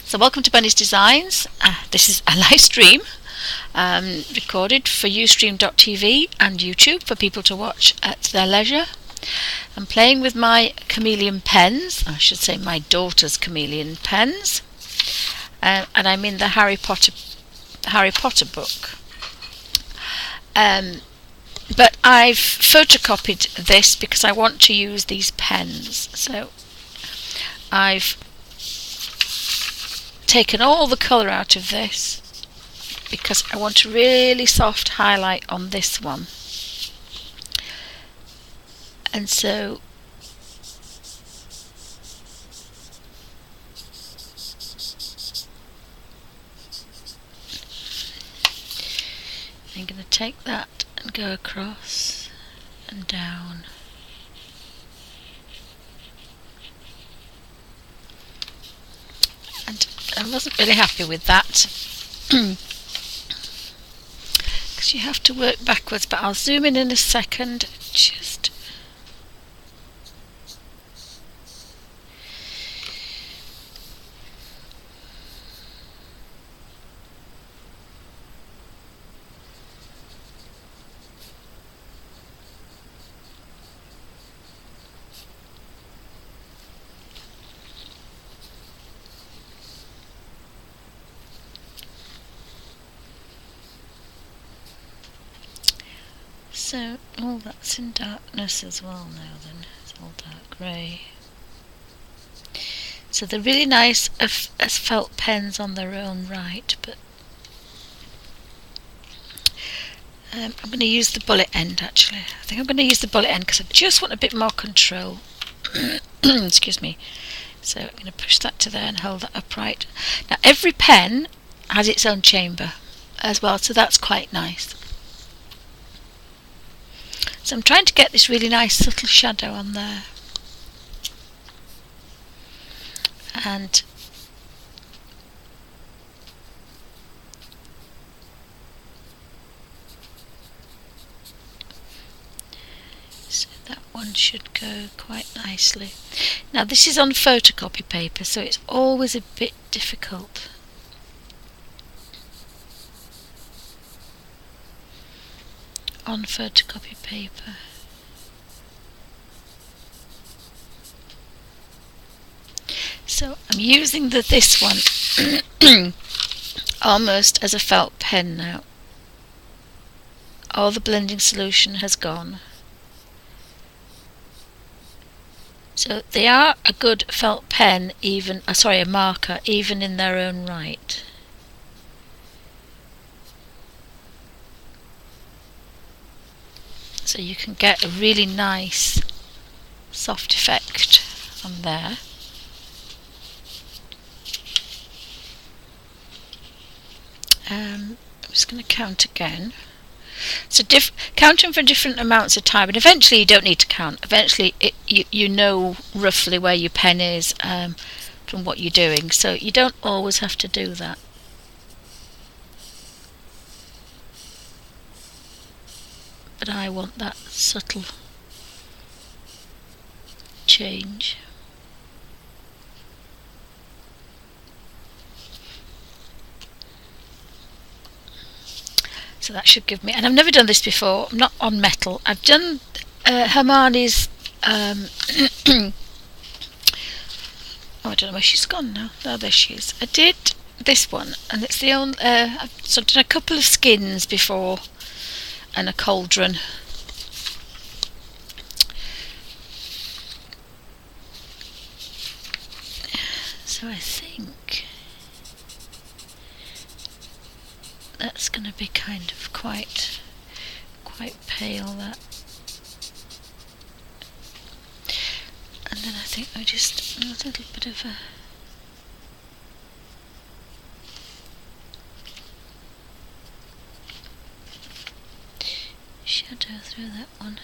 So welcome to Bunny's Designs. This is a live stream recorded for ustream.tv and YouTube for people to watch at their leisure. I'm playing with my chameleon pens, I should say my daughter's chameleon pens, and I'm in the Harry Potter book. But I've photocopied this because I want to use these pens. So I've taken all the colour out of this because I want a really soft highlight on this one. And so I'm going to take that and go across and down. And I wasn't really happy with that because you have to work backwards, but I'll zoom in a second. Just so all that's in darkness as well now then. It's all dark grey. So they're really nice as felt pens on their own right, but I'm going to use the bullet end actually. I think I'm going to use the bullet end because I just want a bit more control. Excuse me. So I'm going to push that to there and hold that upright. Now every pen has its own chamber as well, so that's quite nice. So I'm trying to get this really nice subtle shadow on there. And so that one should go quite nicely. Now this is on photocopy paper, so it's always a bit difficult. On photocopy paper. So I'm using this one almost as a felt pen now. All the blending solution has gone. So they are a good felt pen, even a marker, even in their own right. So you can get a really nice soft effect on there. I'm just going to count again. So counting for different amounts of time, and eventually you don't need to count. Eventually you know roughly where your pen is from what you're doing, so you don't always have to do that. But I want that subtle change. So that should give me, and I've never done this before, I'm not on metal. I've done Hermione's, oh I don't know where she's gone now. Oh, there she is. I did this one, and it's the only, I've sort of done a couple of skins before, and a cauldron. So I think that's going to be kind of quite pale, that. And then I think I just a little bit of a shadow through that one.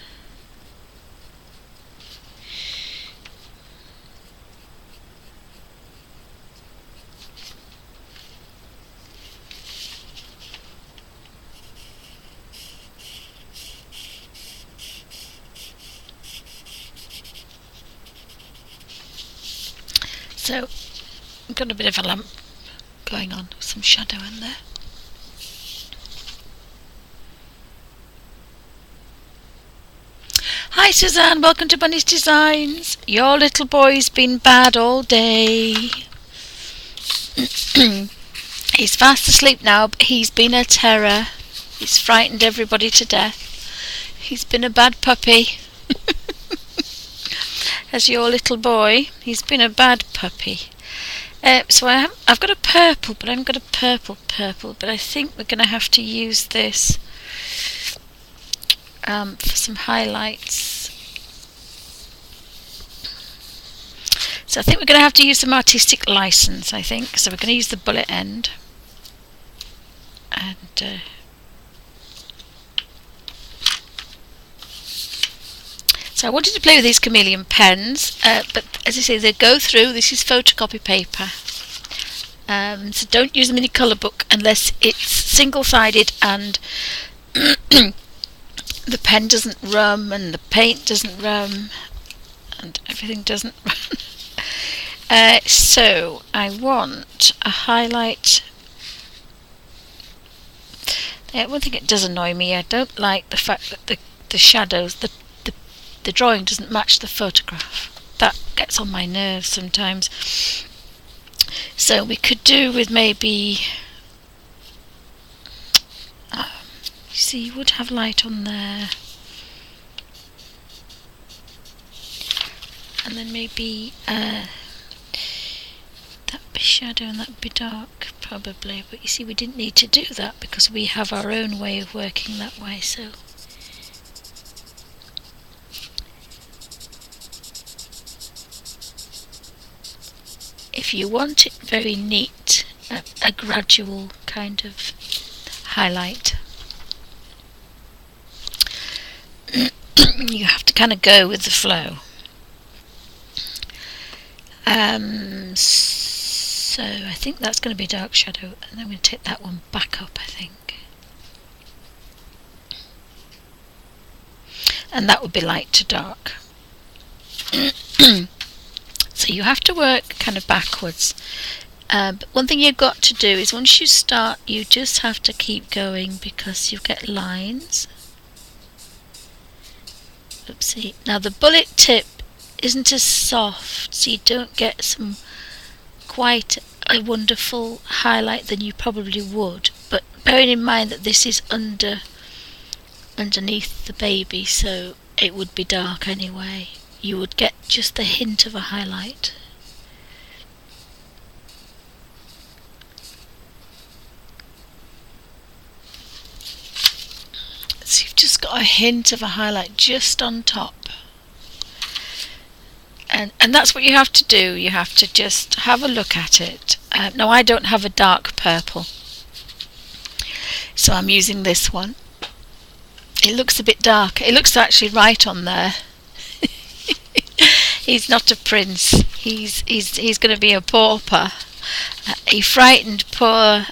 So I've got a bit of a lamp going on, some shadow in there. Hi Suzanne, welcome to Bunny's Designs. Your little boy's been bad all day. He's fast asleep now, but he's been a terror. He's frightened everybody to death. He's been a bad puppy. As your little boy, he's been a bad puppy. So I've got a purple, but I haven't got a purple, but I think we're going to have to use this for some highlights. So I think we're going to have to use some artistic license, I think. So we're going to use the bullet end. And so I wanted to play with these chameleon pens, but as I say, they go through. This is photocopy paper. So don't use them in your colour book unless it's single-sided and the pen doesn't run and the paint doesn't run and everything doesn't run. So I want a highlight. One thing it does annoy me, I don't like the fact that the shadows, the drawing doesn't match the photograph. That gets on my nerves sometimes. So we could do with maybe, you see, you would have light on there. And then maybe that would be shadow and that would be dark, probably. But you see, we didn't need to do that because we have our own way of working that way. So if you want it very neat, a gradual kind of highlight, you have to kind of go with the flow. So I think that's going to be dark shadow, and I'm going to take that one back up, I think. And that would be light to dark. So you have to work kind of backwards. But one thing you've got to do is once you start, you just have to keep going because you get lines. Oopsie. Now the bullet tip isn't as soft, so you don't get some quite a wonderful highlight than you probably would. But bearing in mind that this is underneath the baby, so it would be dark anyway, you would get just a hint of a highlight. So you've just got a hint of a highlight just on top. And that's what you have to do. You have to just have a look at it. Now I don't have a dark purple, so I'm using this one. It looks a bit dark. It looks actually right on there. He's not a prince. He's going to be a pauper. He frightened poor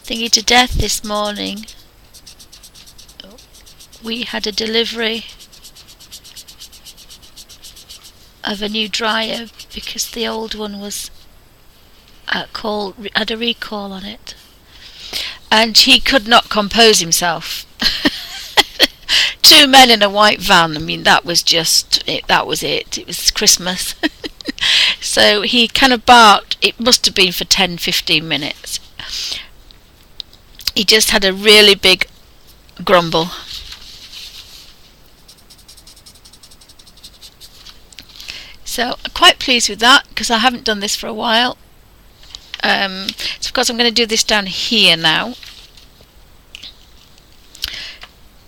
thingy to death this morning. We had a delivery of a new dryer because the old one was had a recall on it, and he could not compose himself. 2 men in a white van. I mean, that was just it. That was it. It was Christmas. So he kind of barked. It must have been for 10-15 minutes. He just had a really big grumble. So I'm quite pleased with that because I haven't done this for a while. So of course I'm going to do this down here now.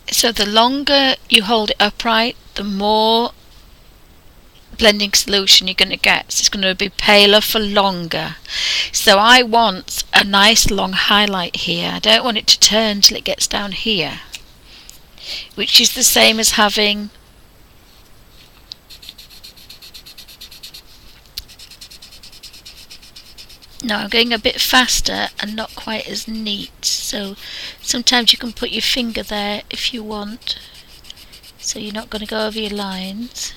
So the longer you hold it upright, the more blending solution you're going to get. So it's going to be paler for longer. So I want a nice long highlight here. I don't want it to turn till it gets down here, which is the same as having now I'm going a bit faster and not quite as neat, so sometimes you can put your finger there if you want, so you're not going to go over your lines,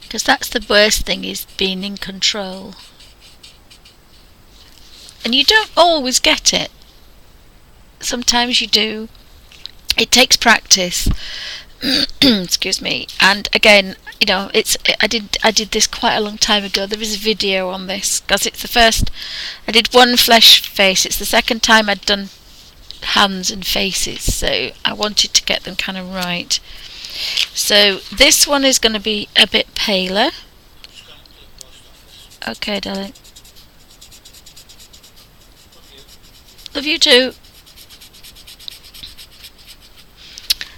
because that's the worst thing, is being in control. And you don't always get it. Sometimes you do. It takes practice. Excuse me. And again, I did this quite a long time ago. There is a video on this because it's the first. I did one flesh face. It's the second time I'd done hands and faces, so I wanted to get them kind of right. So this one is going to be a bit paler. Okay, darling. Love you too.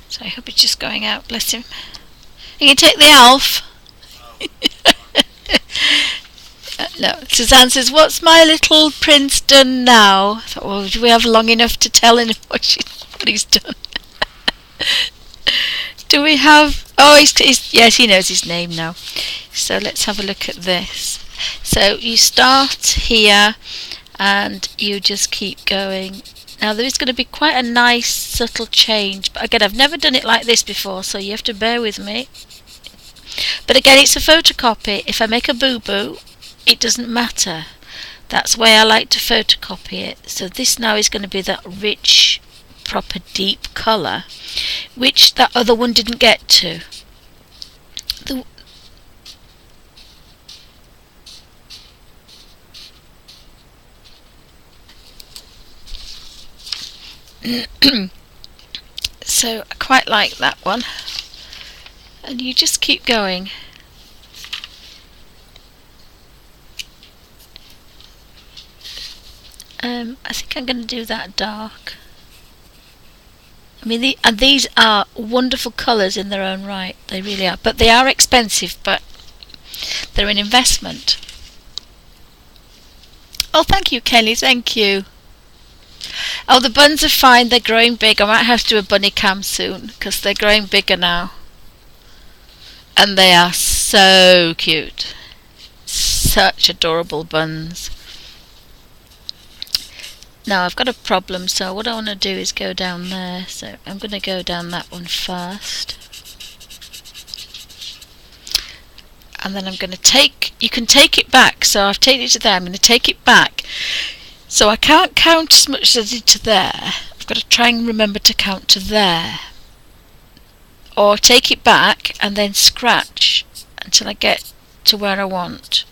So I hope it's just going out, bless him. You can take the elf. No, Suzanne says, what's my little prince done now? I thought, well, do we have long enough to tell him what he's done? Do we have... Oh, yes, he knows his name now. So let's have a look at this. So you start here and you just keep going. Now there is going to be quite a nice subtle change, but again, I've never done it like this before, so you have to bear with me. But again, it's a photocopy. If I make a boo-boo, it doesn't matter. That's why I like to photocopy it. So this now is going to be that rich, proper deep colour, which that other one didn't get to. So I quite like that one. And you just keep going. I think I'm going to do that dark. I mean, and these are wonderful colours in their own right. They really are. But they are expensive, but they're an investment. Oh, thank you, Kelly. Thank you. Oh, the buns are fine. They're growing big. I might have to do a bunny cam soon because they're growing bigger now. And they are so cute. Such adorable buns. Now I've got a problem, so what I want to do is go down there. So I'm going to go down that one first. And then I'm going to take, you can take it back. So I've taken it to there. I'm going to take it back. So I can't count as much as I did to there. I've got to try and remember to count to there. Or take it back and then scratch until I get to where I want,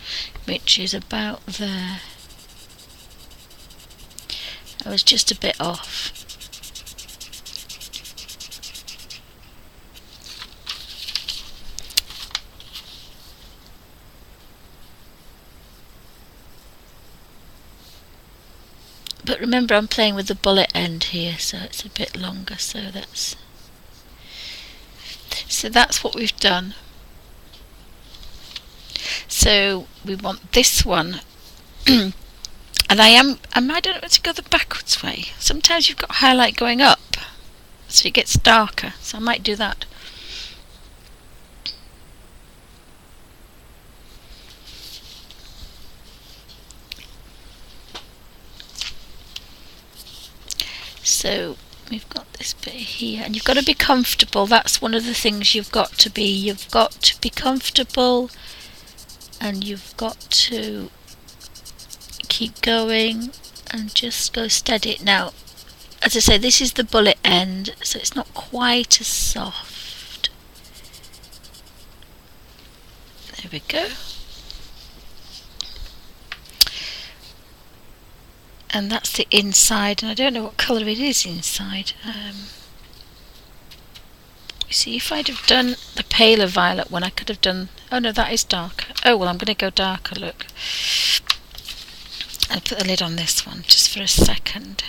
which is about there. I was just a bit off. But remember, I'm playing with the bullet end here, so it's a bit longer, so that's what we've done. So we want this one. And I don't know to go the backwards way. Sometimes you've got highlight going up, so it gets darker. So I might do that. So we've got this bit here, and you've got to be comfortable. That's one of the things you've got to be. You've got to be comfortable, and you've got to keep going and just go steady. Now, as I say, this is the bullet end, so it's not quite as soft. There we go. And that's the inside, and I don't know what colour it is inside. You see, if I'd have done the paler violet one, I could have done... Oh no, that is darker. Oh well, I'm going to go darker, look. I'll put the lid on this one just for a second.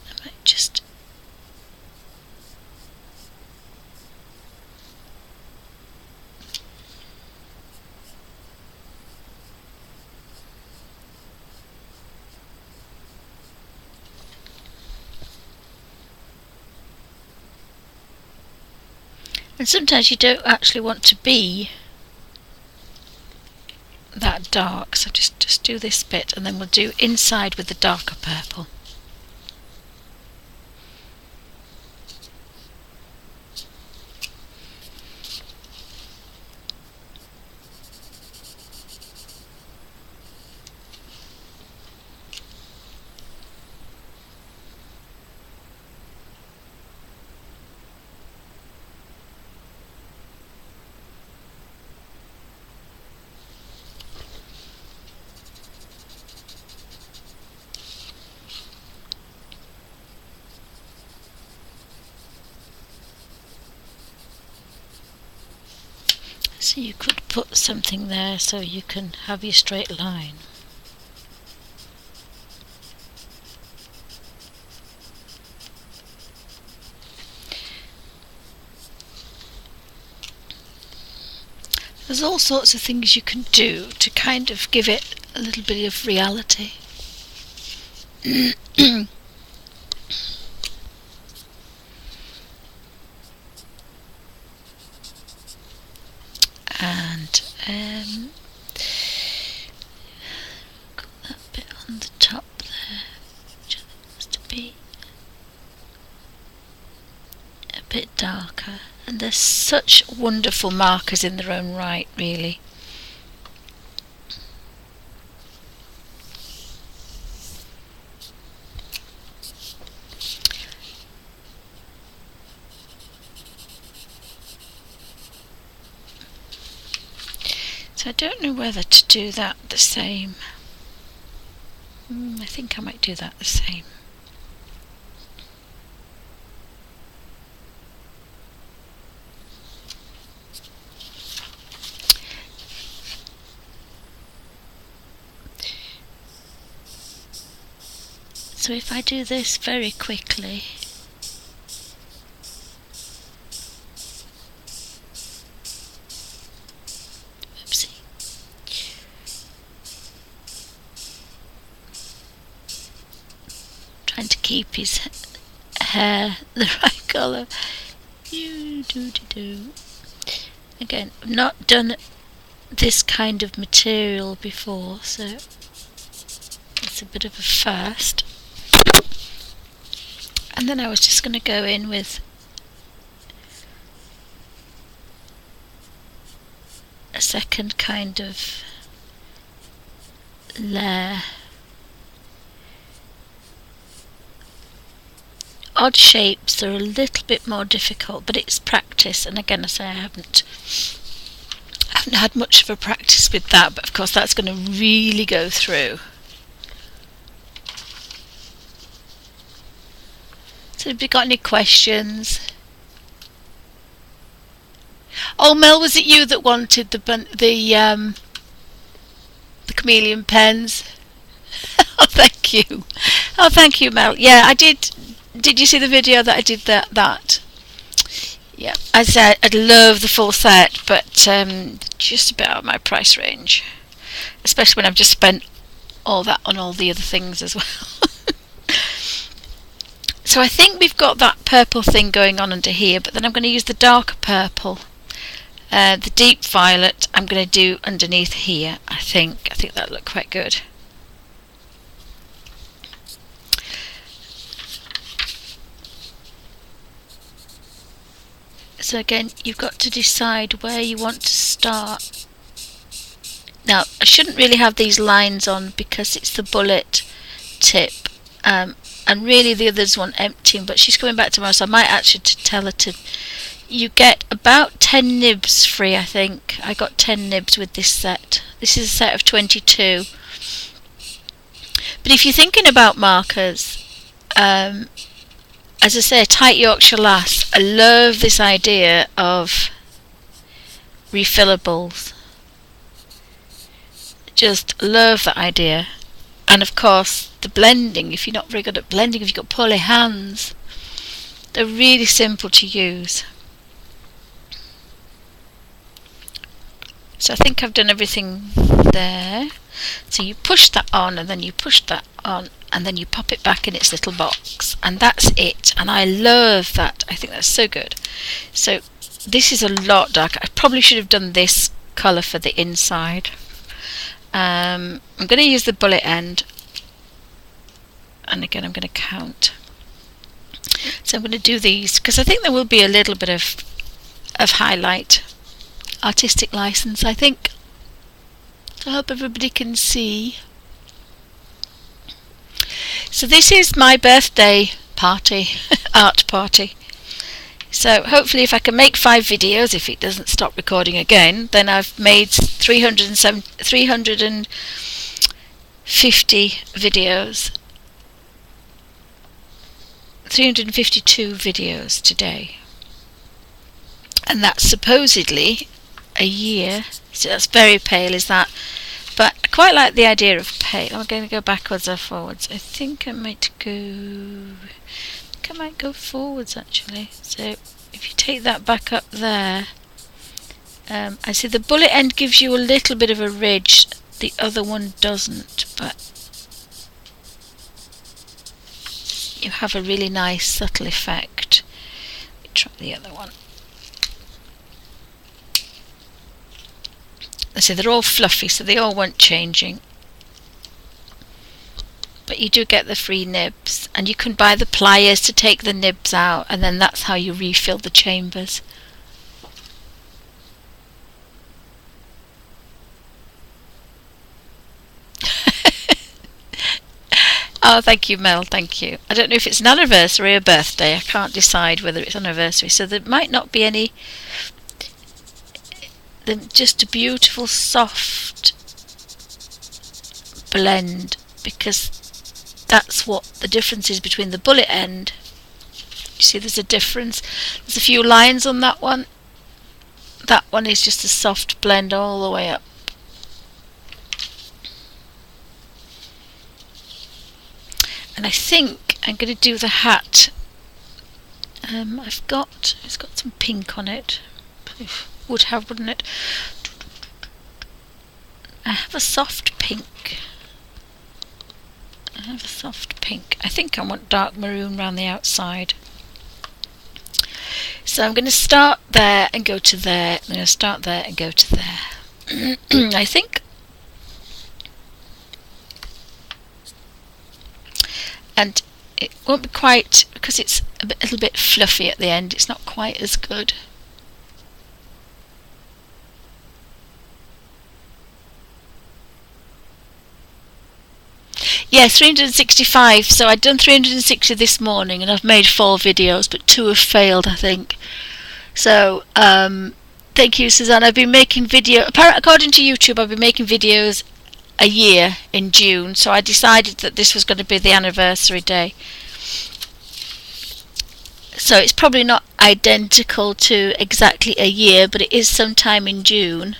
I might just... And sometimes you don't actually want to be that dark, so just do this bit, and then we'll do inside with the darker purple. So you could put something there so you can have your straight line. There's all sorts of things you can do to kind of give it a little bit of reality. And got that bit on the top there, which I think has to be a bit darker. And they're such wonderful markers in their own right, really. So I don't know whether to do that the same. I think I might do that the same. So if I do this very quickly, oopsie. Trying to keep his hair the right colour. Again, I've not done this kind of material before, so it's a bit of a first. And then I was just going to go in with a second kind of layer. Odd shapes are a little bit more difficult, but it's practice, and again I say I haven't had much of a practice with that, but of course that's going to really go through. So have you got any questions? Oh, Mel, was it you that wanted the chameleon pens? Oh, thank you. Oh, thank you, Mel. Yeah, I did. Did you see the video that I did that? Yeah, I said I'd love the full set, but just about my price range, especially when I've just spent all that on all the other things as well. So I think we've got that purple thing going on under here, but then I'm going to use the darker purple, the deep violet. I'm going to do underneath here. I think that'll look quite good. So again, you've got to decide where you want to start. Now, I shouldn't really have these lines on because it's the bullet tip, and really the others want emptying, but she's coming back tomorrow, so I might actually tell her to. You get about 10 nibs free, I think. I got 10 nibs with this set. This is a set of 22. But if you're thinking about markers, as I say, tight Yorkshire lass, I love this idea of refillables. Just love that idea. And of course, the blending, if you're not very good at blending, if you've got poorly hands, they're really simple to use. So I think I've done everything there. So you push that on, and then you push that on, and then you pop it back in its little box, and that's it. And I love that. I think that's so good. So this is a lot darker. I probably should have done this colour for the inside. I'm going to use the bullet end, and again I'm going to count. So I'm going to do these because I think there will be a little bit of highlight, artistic license, I think. So I hope everybody can see. So this is my birthday party, art party. So hopefully if I can make 5 videos, if it doesn't stop recording again, then I've made 350 videos. 352 videos today. And that's supposedly a year. So that's very pale, is that? But I quite like the idea of pale. I'm going to go backwards or forwards. I think I might go forwards actually. So if you take that back up there, I see the bullet end gives you a little bit of a ridge. The other one doesn't, but you have a really nice subtle effect. Let me try the other one. I see they're all fluffy, so they all want changing. But you do get the free nibs, and you can buy the pliers to take the nibs out, and then that's how you refill the chambers. Oh, thank you, Mel, thank you. I don't know if it's an anniversary or birthday. I can't decide whether it's anniversary, so there might not be any. Just a beautiful soft blend, because that's what the difference is between the bullet end. You see there's a difference. There's a few lines on that one. That one is just a soft blend all the way up. And I think I'm going to do the hat. It's got some pink on it. Would have, wouldn't it? I have a soft pink. I think I want dark maroon around the outside. So I'm going to start there and go to there. I'm going to start there and go to there. I think. And it won't be quite, because it's a little bit fluffy at the end, it's not quite as good. Yeah, 365. So I'd done 360 this morning, and I've made 4 videos, but 2 have failed, I think. So, thank you, Suzanne. I've been making according to YouTube, I've been making videos a year in June, so I decided that this was going to be the anniversary day. So it's probably not identical to exactly a year, but it is sometime in June.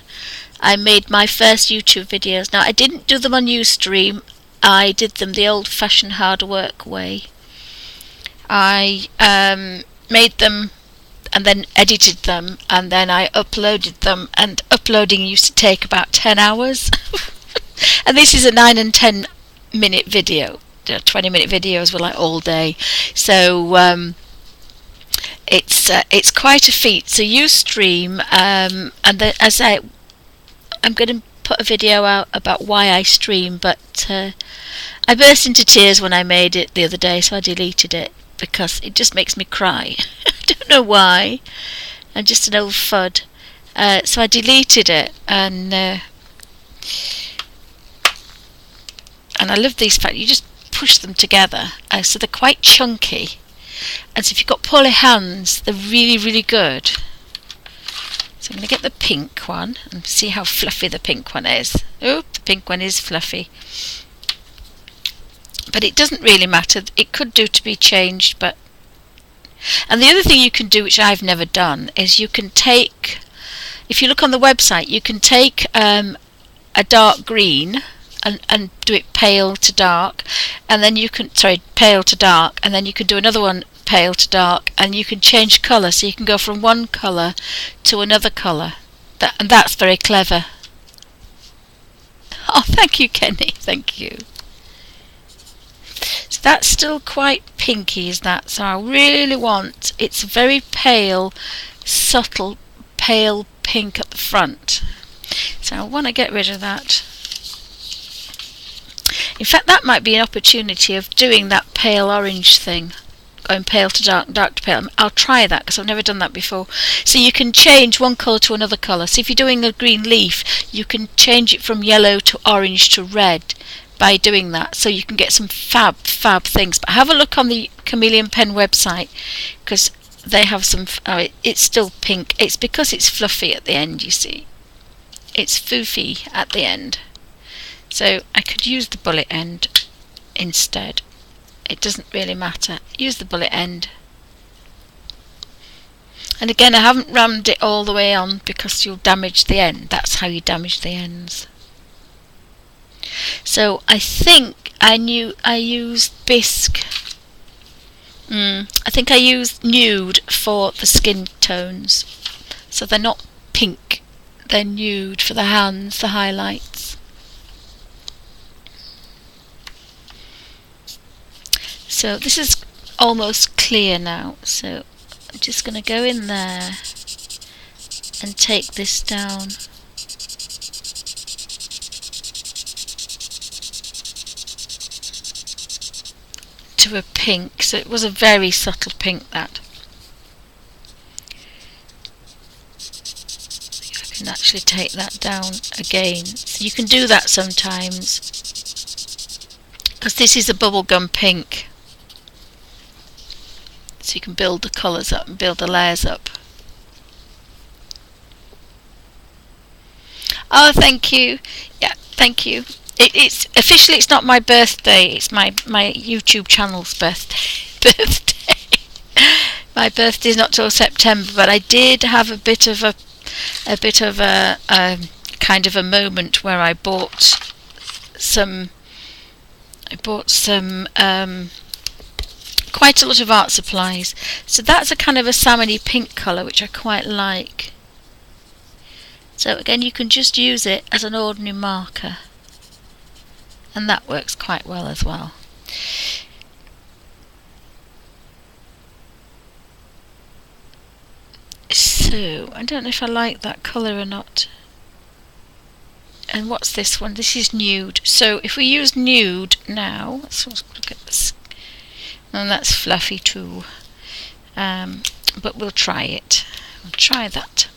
I made my first YouTube videos. Now, I didn't do them on Ustream. I did them the old-fashioned hard work way. I made them and then edited them, and then I uploaded them, and uploading used to take about 10 hours. And this is a 9 and 10 minute video. 20-minute videos were like all day. So it's quite a feat. So Ustream, and then as I'm going to put a video out about why I stream, but I burst into tears when I made it the other day, so I deleted it because it just makes me cry. I don't know why. I'm just an old fud. So I deleted it, and I love these fact you just push them together, so they're quite chunky, and so if you've got poorly hands, they're really, really good. So I'm going to get the pink one and see how fluffy the pink one is. Oh, the pink one is fluffy, but it doesn't really matter. It could do to be changed, but. And the other thing you can do, which I've never done, is you can take, if you look on the website, you can take a dark green and do it pale to dark, and then you can, pale to dark, and then you can do another one pale to dark, and you can change colour, so you can go from one colour to another colour. And that's very clever. Oh, thank you, Kenny, thank you. So that's still quite pinky, is that? So I really want, it's very pale, subtle, pale pink at the front. So I want to get rid of that. In fact, that might be an opportunity of doing that pale orange thing, going pale to dark, dark to pale. I'll try that because I've never done that before. So you can change one colour to another colour. So if you're doing a green leaf, you can change it from yellow to orange to red by doing that. So you can get some fab things. But have a look on the Chameleon Pen website, because they have some. It's still pink. It's because it's fluffy at the end, you see. It's foofy at the end. So I could use the bullet end instead. It doesn't really matter. Use the bullet end. And again, I haven't rammed it all the way on because you'll damage the end. That's how you damage the ends. So I think I used bisque. I think I used nude for the skin tones. So they're not pink, they're nude for the hands, the highlights. So this is almost clear now, so I'm just going to go in there and take this down. To a pink, so it was a very subtle pink, that. I can actually take that down again. So you can do that sometimes, because this is a bubblegum pink. So you can build the colours up and build the layers up. Oh, thank you. Yeah, thank you. It's officially, it's not my birthday. It's my YouTube channel's birthday. My birthday is not till September, but I did have a bit of a kind of a moment where I bought some quite a lot of art supplies. So that's a kind of a salmony pink colour, which I quite like. So again, you can just use it as an ordinary marker, and that works quite well as well. So I don't know if I like that colour or not. And what's this one? This is nude. So if we use nude now, let's look at this. And that's fluffy too, but we'll try it. We'll try that.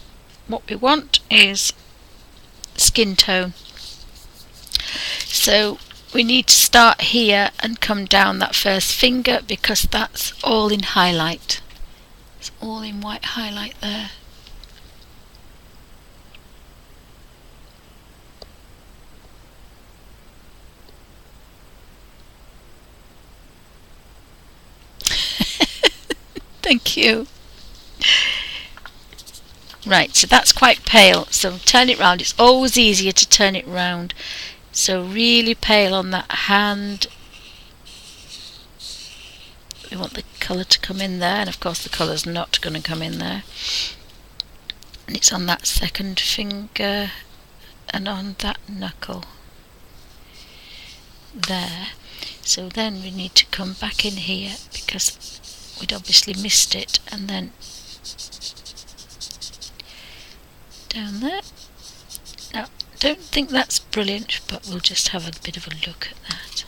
What we want is skin tone. So we need to start here and come down that first finger, because that's all in highlight. It's all in white highlight there. Thank you. Right, so that's quite pale, so turn it round. It's always easier to turn it round. So really pale on that hand. We want the colour to come in there, and of course the colour's not going to come in there. And it's on that second finger and on that knuckle there. So then we need to come back in here, because we'd obviously missed it, and then down there. Now, don't think that's brilliant, but we'll just have a bit of a look at that.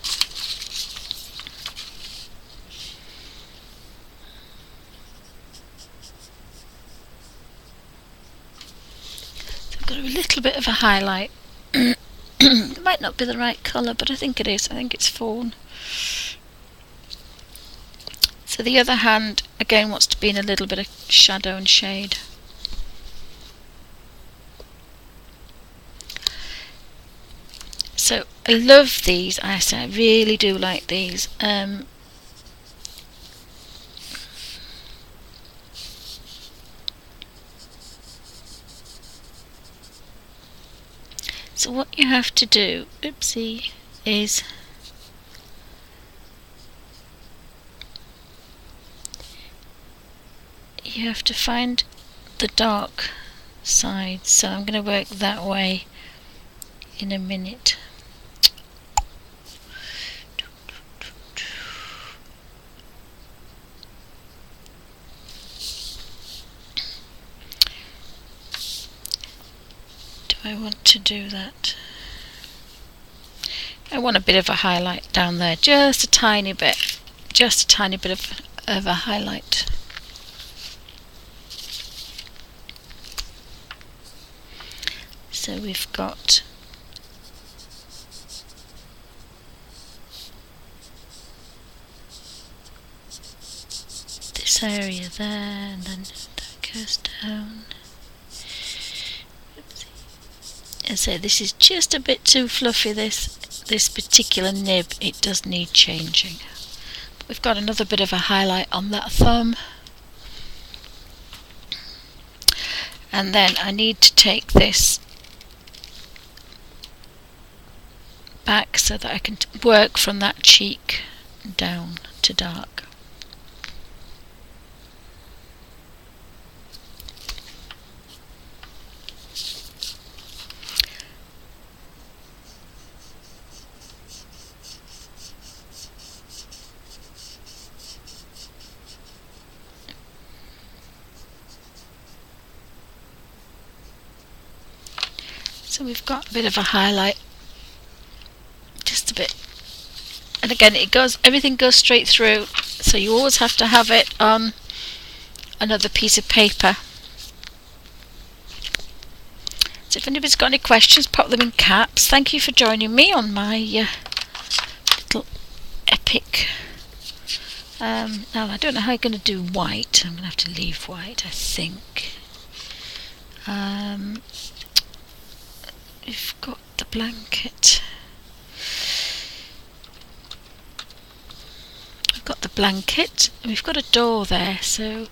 So I've got a little bit of a highlight. It might not be the right colour, but I think it is. I think it's fawn. So the other hand again wants to be in a little bit of shadow and shade. So I love these. I really do like these. So what you have to do, oopsie, is you have to find the dark side. So I'm going to work that way in a minute. I want to do that. I want a bit of a highlight down there, just a tiny bit, of a highlight. So we've got this area there, and then that goes down. And so this is just a bit too fluffy, this particular nib. It does need changing. We've got another bit of a highlight on that thumb. And then I need to take this back so that I can work from that cheek down to dark. So we've got a bit of a highlight, just a bit. And again, everything goes straight through, so you always have to have it on another piece of paper. So if anybody's got any questions, pop them in caps. Thank you for joining me on my little epic. Now I don't know how you're going to do white. I'm going to have to leave white, I think. We've got the blanket. We've got the blanket, and we've got a door there, so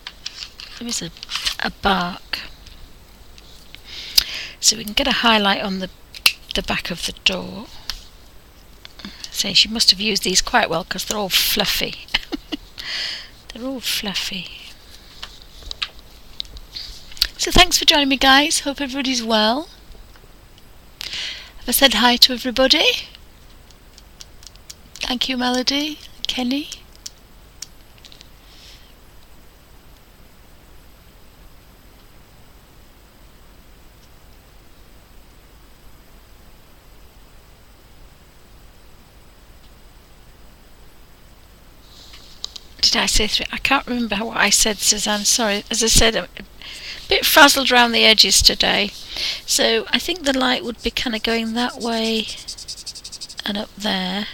there is a bark. So we can get a highlight on the back of the door. So she must have used these quite well because they're all fluffy. They're all fluffy. So thanks for joining me, guys. Hope everybody's well. Have I said hi to everybody? Thank you, Melody, Kenny. Did I say 3? I can't remember what I said, Suzanne. Sorry. As I said, I'm a bit frazzled around the edges today. So I think the light would be kind of going that way and up there.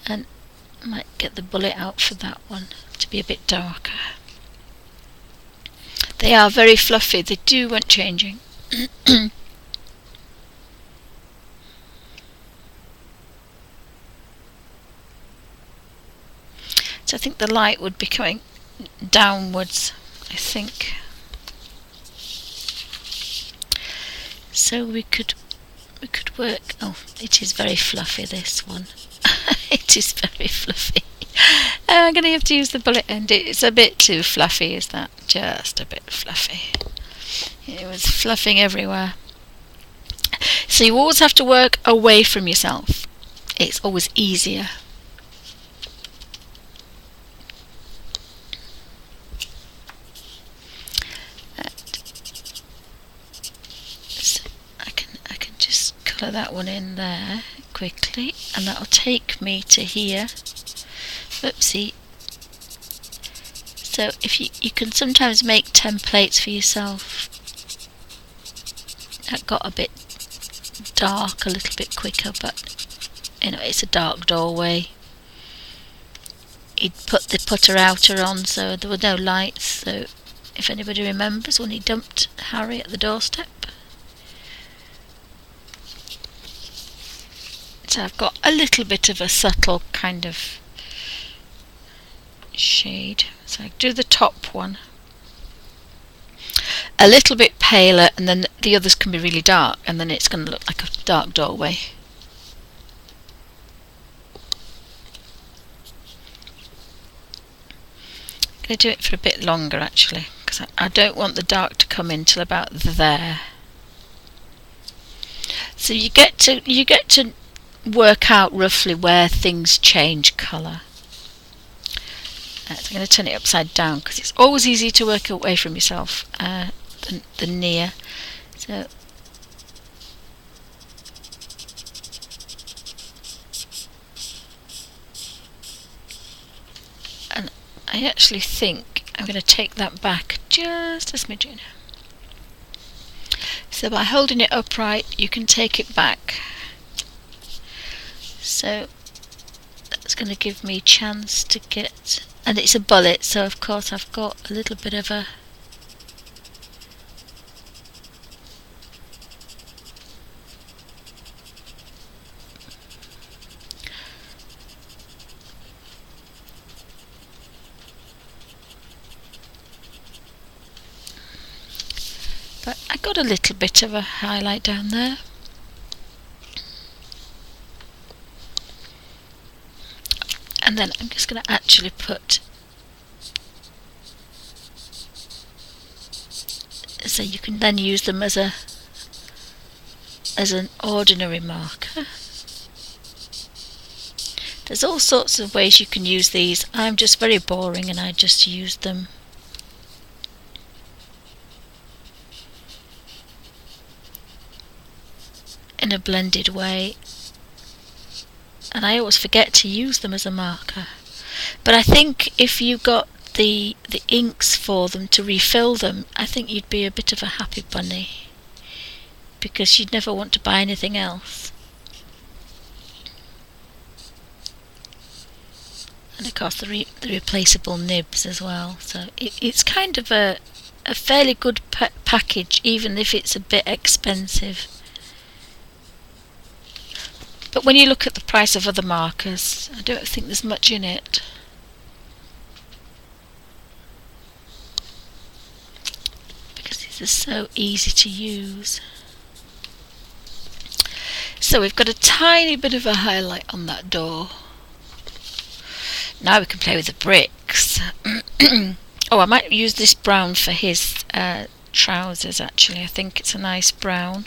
And I might get the bullet out for that one to be a bit darker. They are very fluffy. They do want changing. So I think the light would be coming downwards, I think. So we could work. Oh, it is very fluffy, this one. It is very fluffy. I'm going to have to use the bullet end. It's a bit too fluffy, is that? Just a bit fluffy. It was fluffing everywhere. So you always have to work away from yourself. It's always easier. Colour that one in there quickly, and that'll take me to here. Oopsie. So if you can sometimes make templates for yourself that got a bit dark a little bit quicker, but you know, it's a dark doorway. He'd put the putter outer on so there were no lights, so if anybody remembers when he dumped Harry at the doorstep. So I've got a little bit of a subtle kind of shade. So I do the top one a little bit paler, and then the others can be really dark, and then it's going to look like a dark doorway. I'm going to do it for a bit longer actually, because I don't want the dark to come in till about there. So you get to work out roughly where things change colour. So I'm going to turn it upside down because it's always easier to work away from yourself than near. So and I actually think I'm going to take that back just a smidgen. So by holding it upright you can take it back. So that's going to give me a chance to get, and it's a bullet, so of course I've got a little bit of a I got a little bit of a highlight down there. And then I'm just going to actually put, so you can then use them as an ordinary marker. There's all sorts of ways you can use these. I'm just very boring and I just use them. In a blended way. And I always forget to use them as a marker. But I think if you got the inks for them to refill them, I think you'd be a bit of a happy bunny. Because you'd never want to buy anything else. And of course the replaceable nibs as well. So it's kind of a fairly good package, even if it's a bit expensive. But when you look at the price of other markers, I don't think there's much in it. Because these are so easy to use. So we've got a tiny bit of a highlight on that door. Now we can play with the bricks. Oh, I might use this brown for his trousers actually. I think it's a nice brown.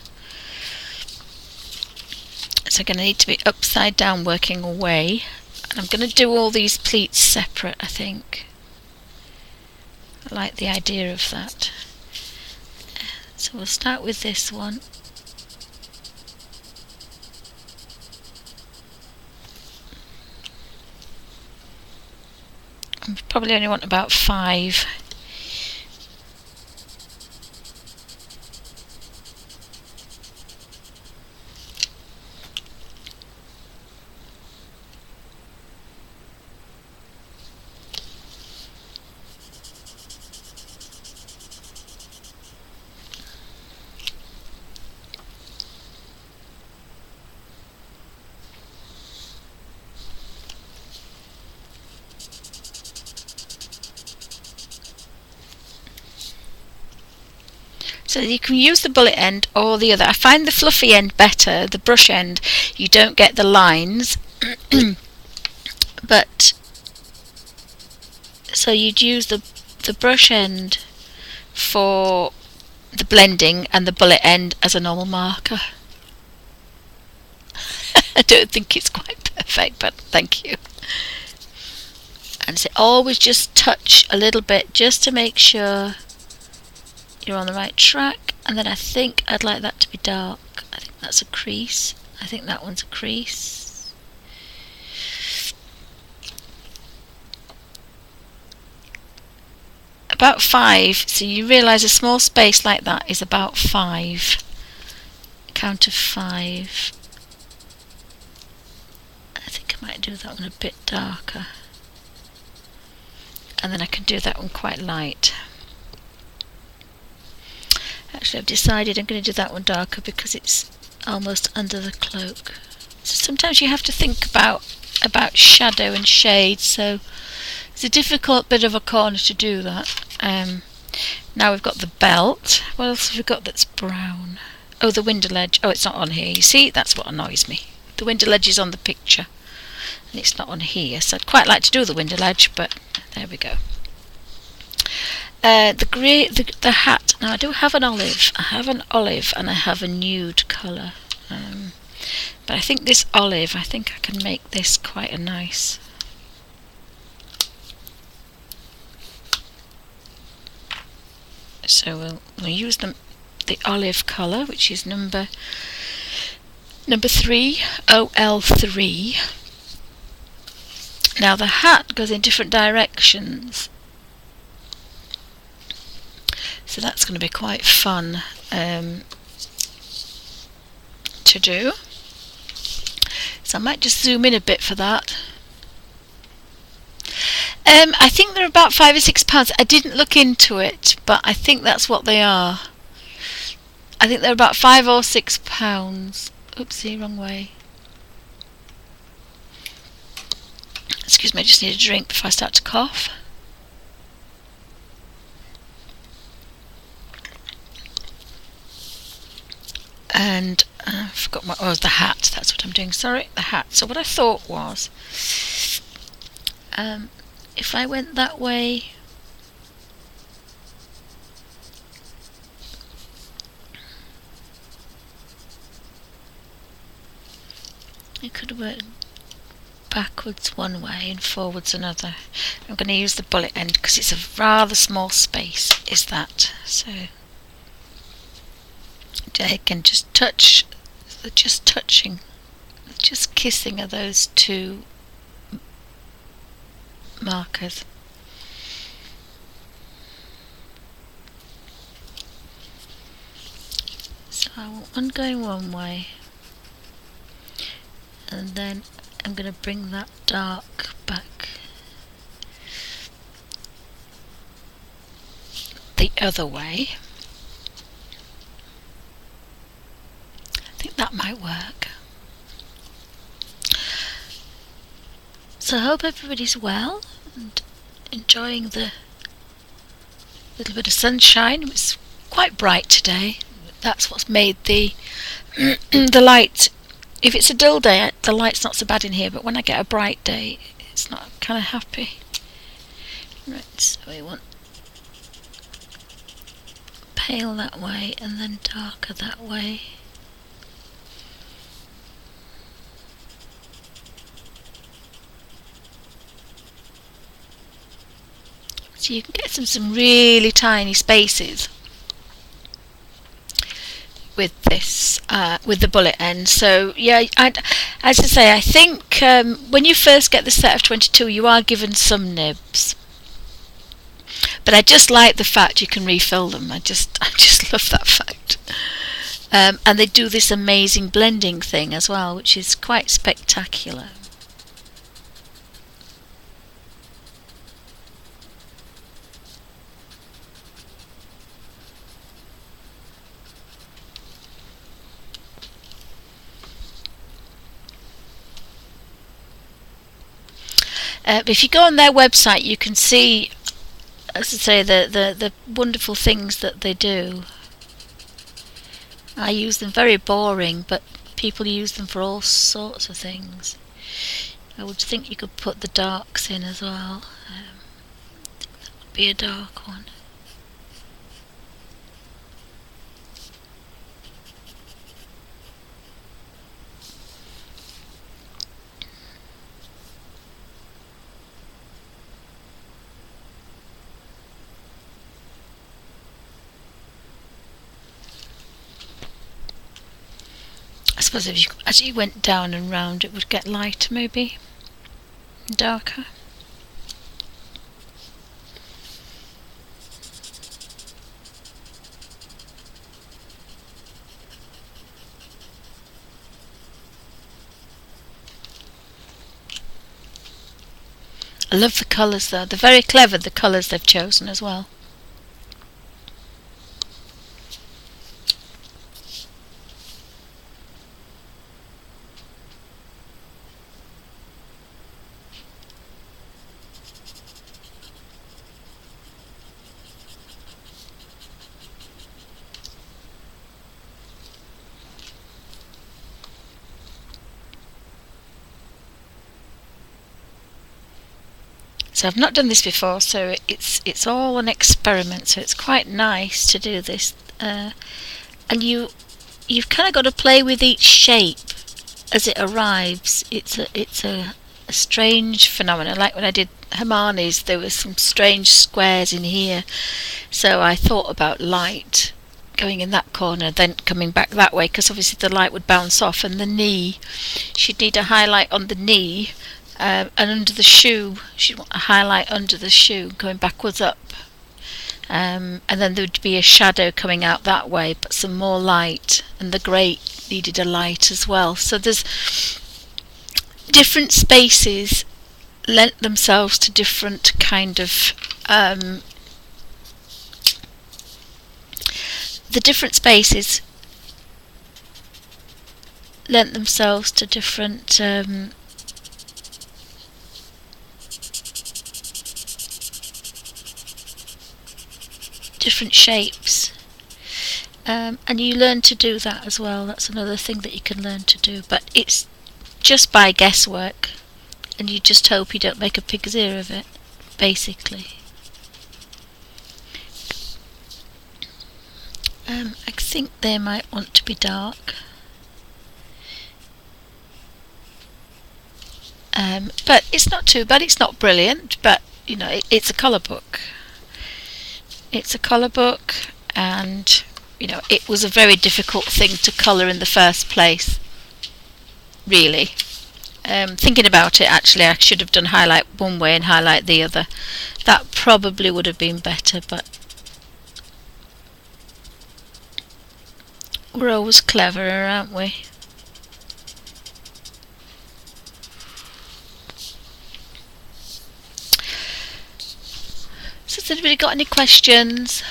So I'm going to need to be upside down working away. And I'm going to do all these pleats separate, I think. I like the idea of that. So we'll start with this one. I probably only want about 5. So you can use the bullet end or the other. I find the fluffy end better, the brush end. You don't get the lines. But so you'd use the brush end for the blending and the bullet end as a normal marker. I don't think it's quite perfect, but thank you. And so always just touch a little bit just to make sure you're on the right track. And then I think I'd like that to be dark. I think that's a crease. I think that one's a crease. About 5. So you realise a small space like that is about 5. Count of 5. I think I might do that one a bit darker. And then I can do that one quite light. Actually, I've decided I'm going to do that one darker because it's almost under the cloak. So sometimes you have to think about shadow and shade, so it's a difficult bit of a corner to do that. Now we've got the belt. What else have we got that's brown? Oh, the window ledge. Oh, it's not on here. You see, that's what annoys me. The window ledge is on the picture, and it's not on here. So I'd quite like to do the window ledge, but there we go. The hat. Now I do have an olive. I have an olive and I have a nude colour. But I think this olive, I think I can make this quite a nice. So we'll use the olive colour, which is number 3, OL3. Now the hat goes in different directions. So that's going to be quite fun to do. So I might just zoom in a bit for that. I think they're about £5 or £6. I didn't look into it, but I think that's what they are. I think they're about £5 or £6. Oopsie, wrong way. Excuse me, I just need a drink before I start to cough. and I forgot the hat. That's what I'm doing. Sorry, the hat. So what I thought was, if I went that way, it could have worked backwards one way and forwards another. I'm going to use the bullet end because it's a rather small space, is that? So I can just touch, just touching, just kissing of those two markers. So I want one going one way, and then I'm going to bring that dark back the other way. I think that might work. So I hope everybody's well and enjoying the little bit of sunshine. It's quite bright today. That's what's made the the light. If it's a dull day, the light's not so bad in here, but when I get a bright day, it's not kind of happy. Right, so we want pale that way and then darker that way. So you can get some really tiny spaces with this, with the bullet end. So yeah, as I say, I think when you first get the set of 22, you are given some nibs. But I just like the fact you can refill them. I just love that fact. And they do this amazing blending thing as well, which is quite spectacular. If you go on their website, you can see, as I say, the wonderful things that they do. I use them very boring, but people use them for all sorts of things. I would think you could put the darks in as well. I think that would be a dark one. I suppose if you, as you went down and round, it would get lighter, maybe darker. I love the colours though. They're very clever, the colours they've chosen as well. So I've not done this before, so it's all an experiment. So it's quite nice to do this, and you've kind of got to play with each shape as it arrives. It's a strange phenomenon. Like when I did Hermione's, there were some strange squares in here, so I thought about light going in that corner, then coming back that way, because obviously the light would bounce off, and the knee, she'd need a highlight on the knee. And under the shoe, she'd want a highlight under the shoe, going backwards up. And then there would be a shadow coming out that way, but some more light. And the grate needed a light as well. So there's different spaces lent themselves to different kind of... the different spaces lent themselves to different... different shapes, And you learn to do that as well. That's another thing that you can learn to do, but it's just by guesswork, and you just hope you don't make a pig's ear of it, basically. I think they might want to be dark, but it's not too bad. It's not brilliant, but you know, it's a colour book. It's a colour book, and you know, it was a very difficult thing to colour in the first place, really. Thinking about it, actually, I should have done highlight one way and highlight the other. That probably would have been better, but we're always cleverer, aren't we? So has anybody got any questions?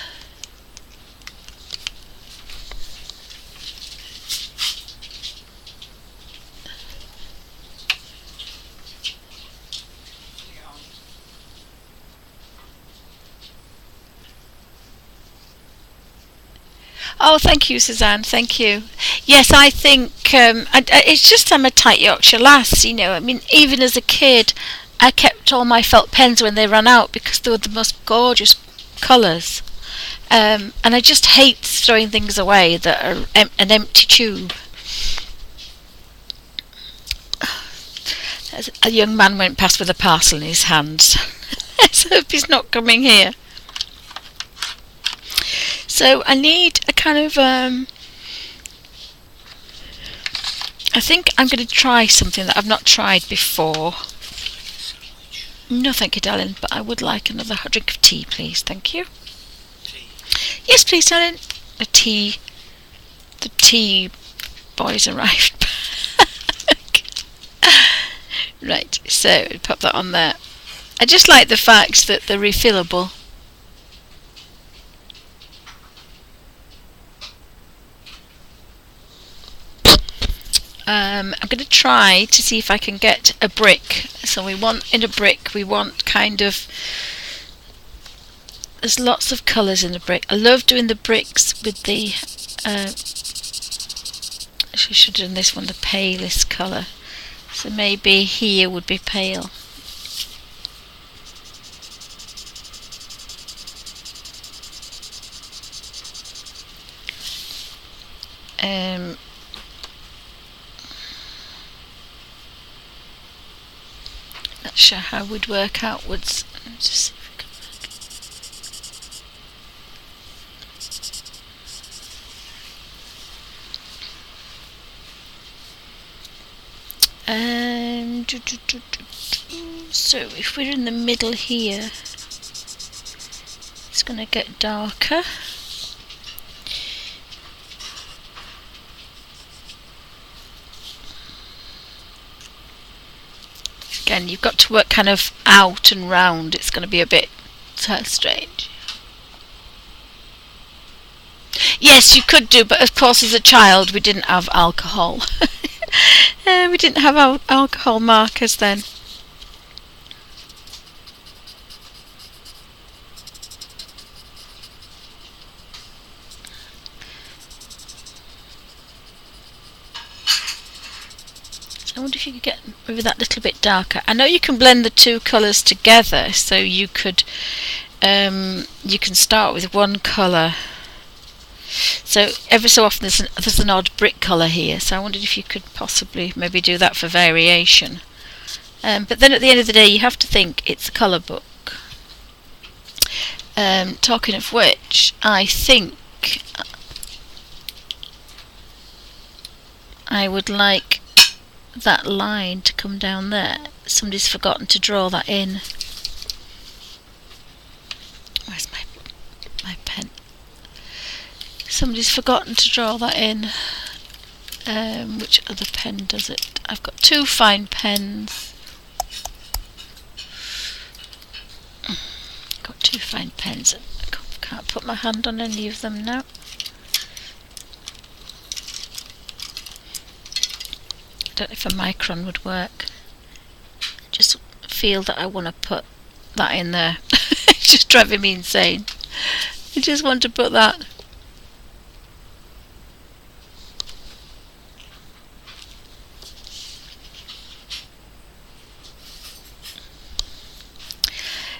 Oh, thank you, Suzanne. Thank you. Yes, I think it's just I'm a tight Yorkshire lass. You know, I mean, even as a kid, I kept all my felt pens when they ran out because they were the most gorgeous colours. And I just hate throwing things away that are an empty tube. As a young man went past with a parcel in his hands. Let's hope he's not coming here. So I need a kind of, I think I'm going to try something that I've not tried before. No, thank you, darling, but I would like another drink of tea, please. Thank you. Tea. Yes, please, darling. The tea boys arrived. Right, so pop that on there. I just like the fact that they're refillable. I'm going to try to see if I can get a brick. So we want in a brick, we want kind of, there's lots of colours in the brick. I love doing the bricks with the, actually should have done this one, the palest colour. So maybe here would be pale. Not sure how we'd work outwards. Let's just see if we can so if we're in the middle here, it's going to get darker. Again, you've got to work kind of out and round. It's going to be a bit strange. Yes, you could do, but of course as a child we didn't have alcohol. We didn't have alcohol markers then. I wonder if you could get maybe that little bit darker. I know you can blend the two colours together, so you could you can start with one colour. So every so often there's an odd brick colour here, so I wondered if you could possibly maybe do that for variation. But then at the end of the day you have to think it's a colour book. Talking of which, I think I would like that line to come down there. Somebody's forgotten to draw that in. Where's my pen? Somebody's forgotten to draw that in. Which other pen does it? I've got two fine pens. Got two fine pens. I can't put my hand on any of them now. I don't know if a micron would work. I just feel that I want to put that in there. It's just driving me insane. I just want to put that.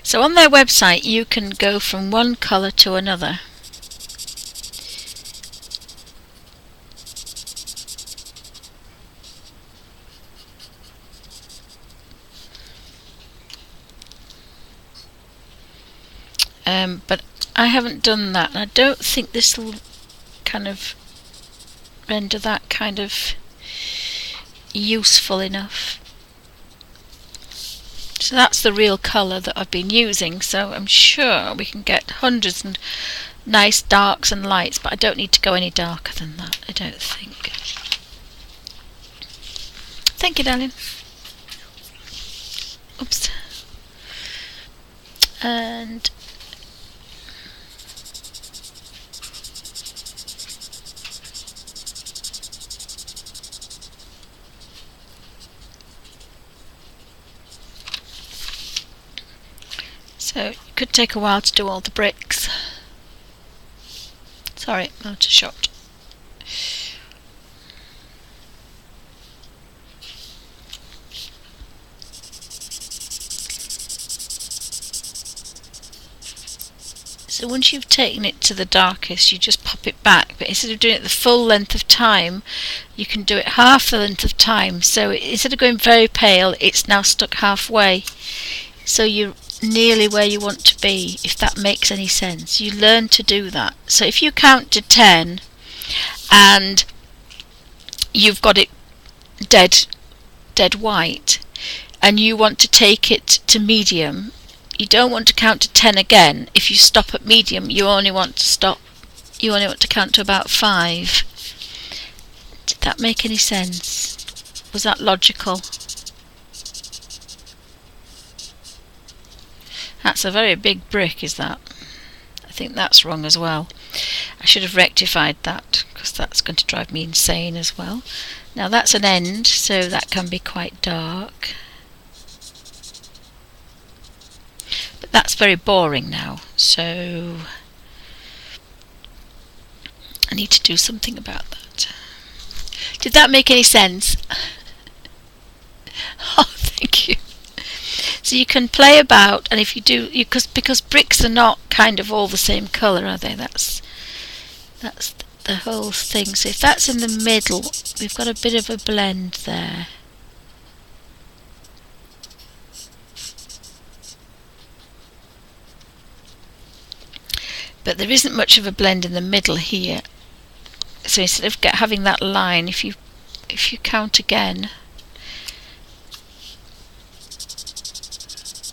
So on their website you can go from one colour to another. But I haven't done that, and I don't think this will kind of render that kind of useful enough. So that's the real colour that I've been using, so I'm sure we can get hundreds and nice darks and lights, but I don't need to go any darker than that, I don't think. Thank you, darling. Oops. And so it could take a while to do all the bricks. Sorry, motor shot. So once you've taken it to the darkest, you just pop it back, but instead of doing it the full length of time, you can do it half the length of time. So instead of going very pale, it's now stuck halfway. So you're nearly where you want to be, if that makes any sense. You learn to do that. So if you count to 10 and you've got it dead white, and you want to take it to medium, you don't want to count to 10 again. If you stop at medium, you only want to count to about 5. Did that make any sense? Was that logical? That's a very big brick, is that? I think that's wrong as well. I should have rectified that, because that's going to drive me insane as well. Now that's an end, so that can be quite dark. But that's very boring now, so I need to do something about that. Did that make any sense? Oh, thank you. So you can play about, and if you do, because bricks are not kind of all the same colour, are they? That's the whole thing. So if that's in the middle, we've got a bit of a blend there. But there isn't much of a blend in the middle here. So instead of having that line, if you count again,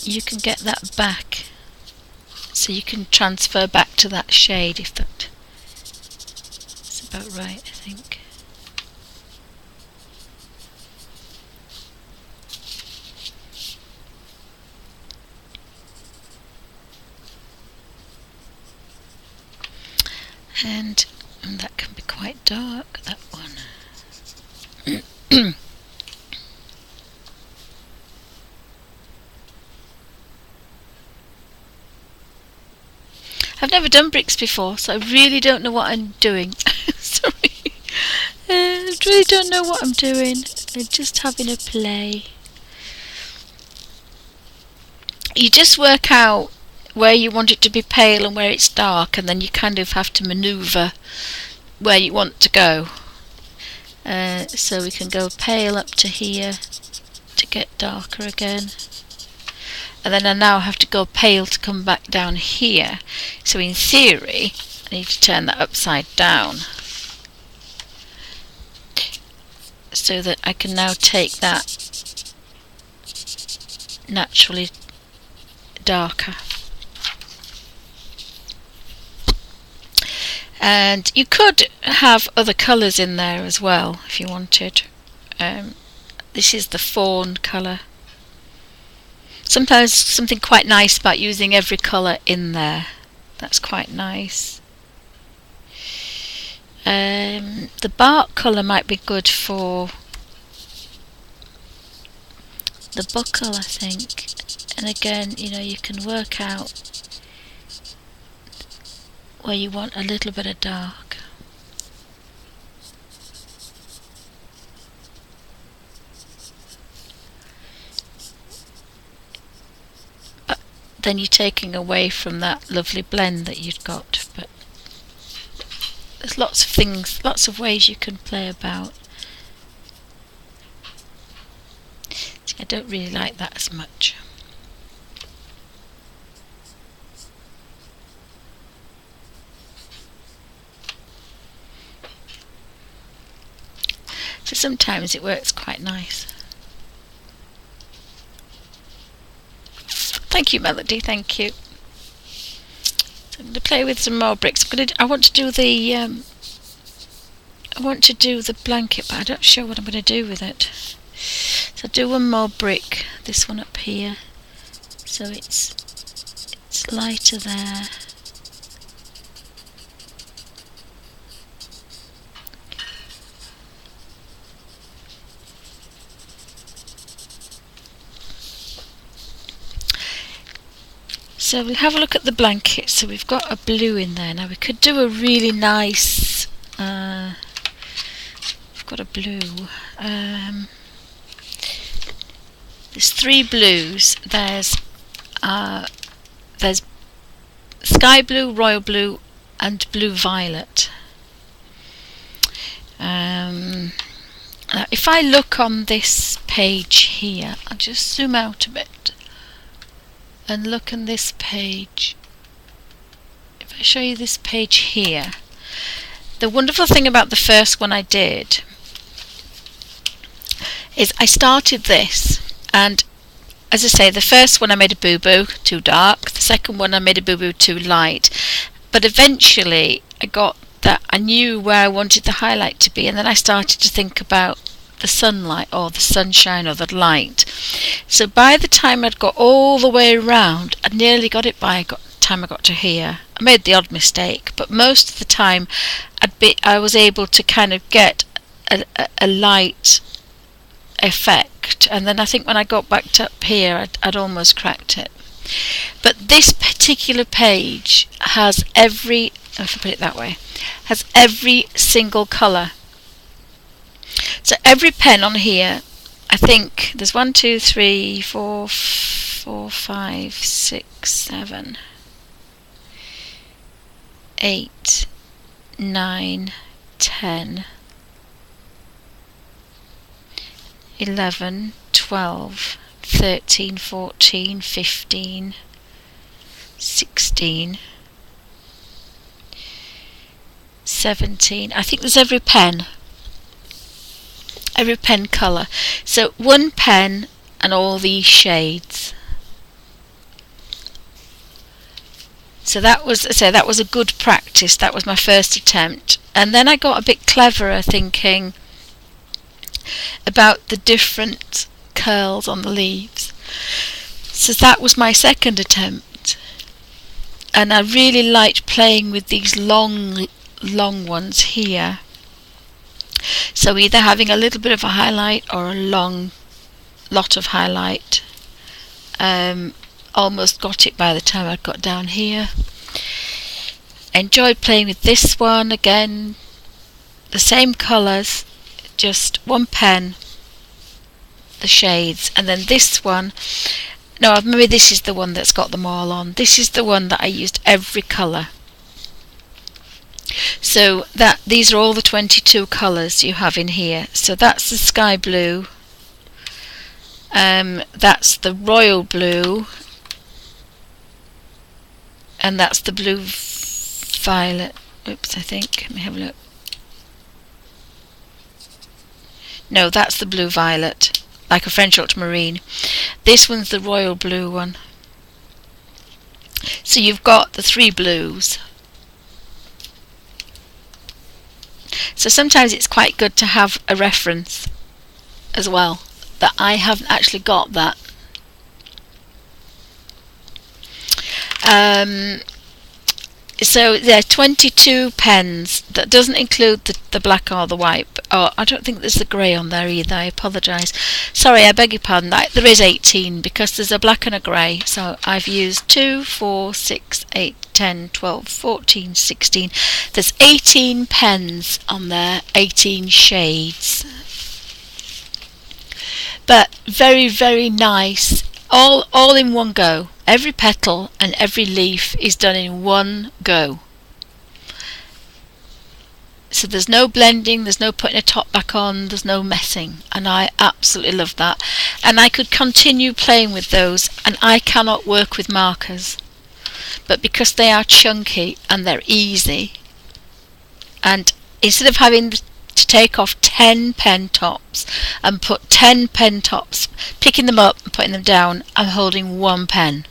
you can get that back. So you can transfer back to that shade, if that's about right, I think. And that can be quite dark, that one. I've never done bricks before, so I really don't know what I'm doing. Sorry. I really don't know what I'm doing. I'm just having a play. You just work out where you want it to be pale and where it's dark, and then you kind of have to manoeuvre where you want to go. So we can go pale up to here to get darker again. And then I now have to go pale to come back down here. So in theory, I need to turn that upside down, so that I can now take that naturally darker. And you could have other colours in there as well if you wanted. This is the fawn colour. Sometimes something quite nice about using every colour in there. That's quite nice. The bark colour might be good for the buckle, I think. And again, you can work out where you want a little bit of dark. But then you're taking away from that lovely blend that you've got. But there's lots of things, lots of ways you can play about. I don't really like that as much. So sometimes it works quite nice. Thank you, Melody. Thank you. So I'm going to play with some more bricks. I want to do the blanket, but I'm not sure what I'm going to do with it. So I'll do one more brick. This one up here. So it's lighter there. So we'll have a look at the blanket. So we've got a blue in there. Now we could do a really nice, we've got a blue, there's three blues. There's sky blue, royal blue and blue violet. Now if I look on this page here, I'll just zoom out a bit and look on this page. If I show you this page here, the wonderful thing about the first one I did is I started this, and as I say, the first one I made a boo-boo too dark, the second one I made a boo-boo too light, but eventually I got that I knew where I wanted the highlight to be, and then I started to think about the sunlight or the sunshine or the light. So by the time I'd got all the way around, I'd nearly got it by the time I got to here. I made the odd mistake, but most of the time I was able to kind of get a light effect, and then I think when I got back to up here I'd almost cracked it. But this particular page has every, if I put it that way, has every single colour. So every pen on here, I think there's 1, 2, 3, 4, 5, 6, 7, 8, 9, 10, 11, 12, 13, 14, 15, 16, 17. I think there's every pen colour. So one pen and all these shades. So that was a good practice. That was my first attempt, and then I got a bit cleverer thinking about the different curls on the leaves. So that was my second attempt, and I really liked playing with these long ones here. So either having a little bit of a highlight or a long lot of highlight. Almost got it by the time I got down here. Enjoyed playing with this one again. The same colours, just one pen, the shades, and then this one. No, maybe this is the one that's got them all on. This is the one that I used every colour. So these are all the 22 colours you have in here. So that's the sky blue, that's the royal blue, and that's the blue violet. Oops, I think. Let me have a look. No, that's the blue violet, like a French ultramarine. This one's the royal blue one. So you've got the three blues. So sometimes it's quite good to have a reference as well, that I haven't actually got that. So there are 22 pens. That doesn't include the black or the white. Oh, I don't think there's the grey on there either. I apologise. Sorry, I beg your pardon. There is 18 because there's a black and a grey. So I've used 2, 4, 6, 8, 10, 12, 14, 16. There's 18 pens on there, 18 shades. But very, very nice. all in one go. Every petal and every leaf is done in one go. So there's no blending, there's no putting a top back on, there's no messing, and I absolutely love that. And I could continue playing with those, and I cannot work with markers, but because they are chunky and they're easy, and instead of having to take off 10 pen tops and put 10 pen tops, picking them up and putting them down, I'm holding one pen.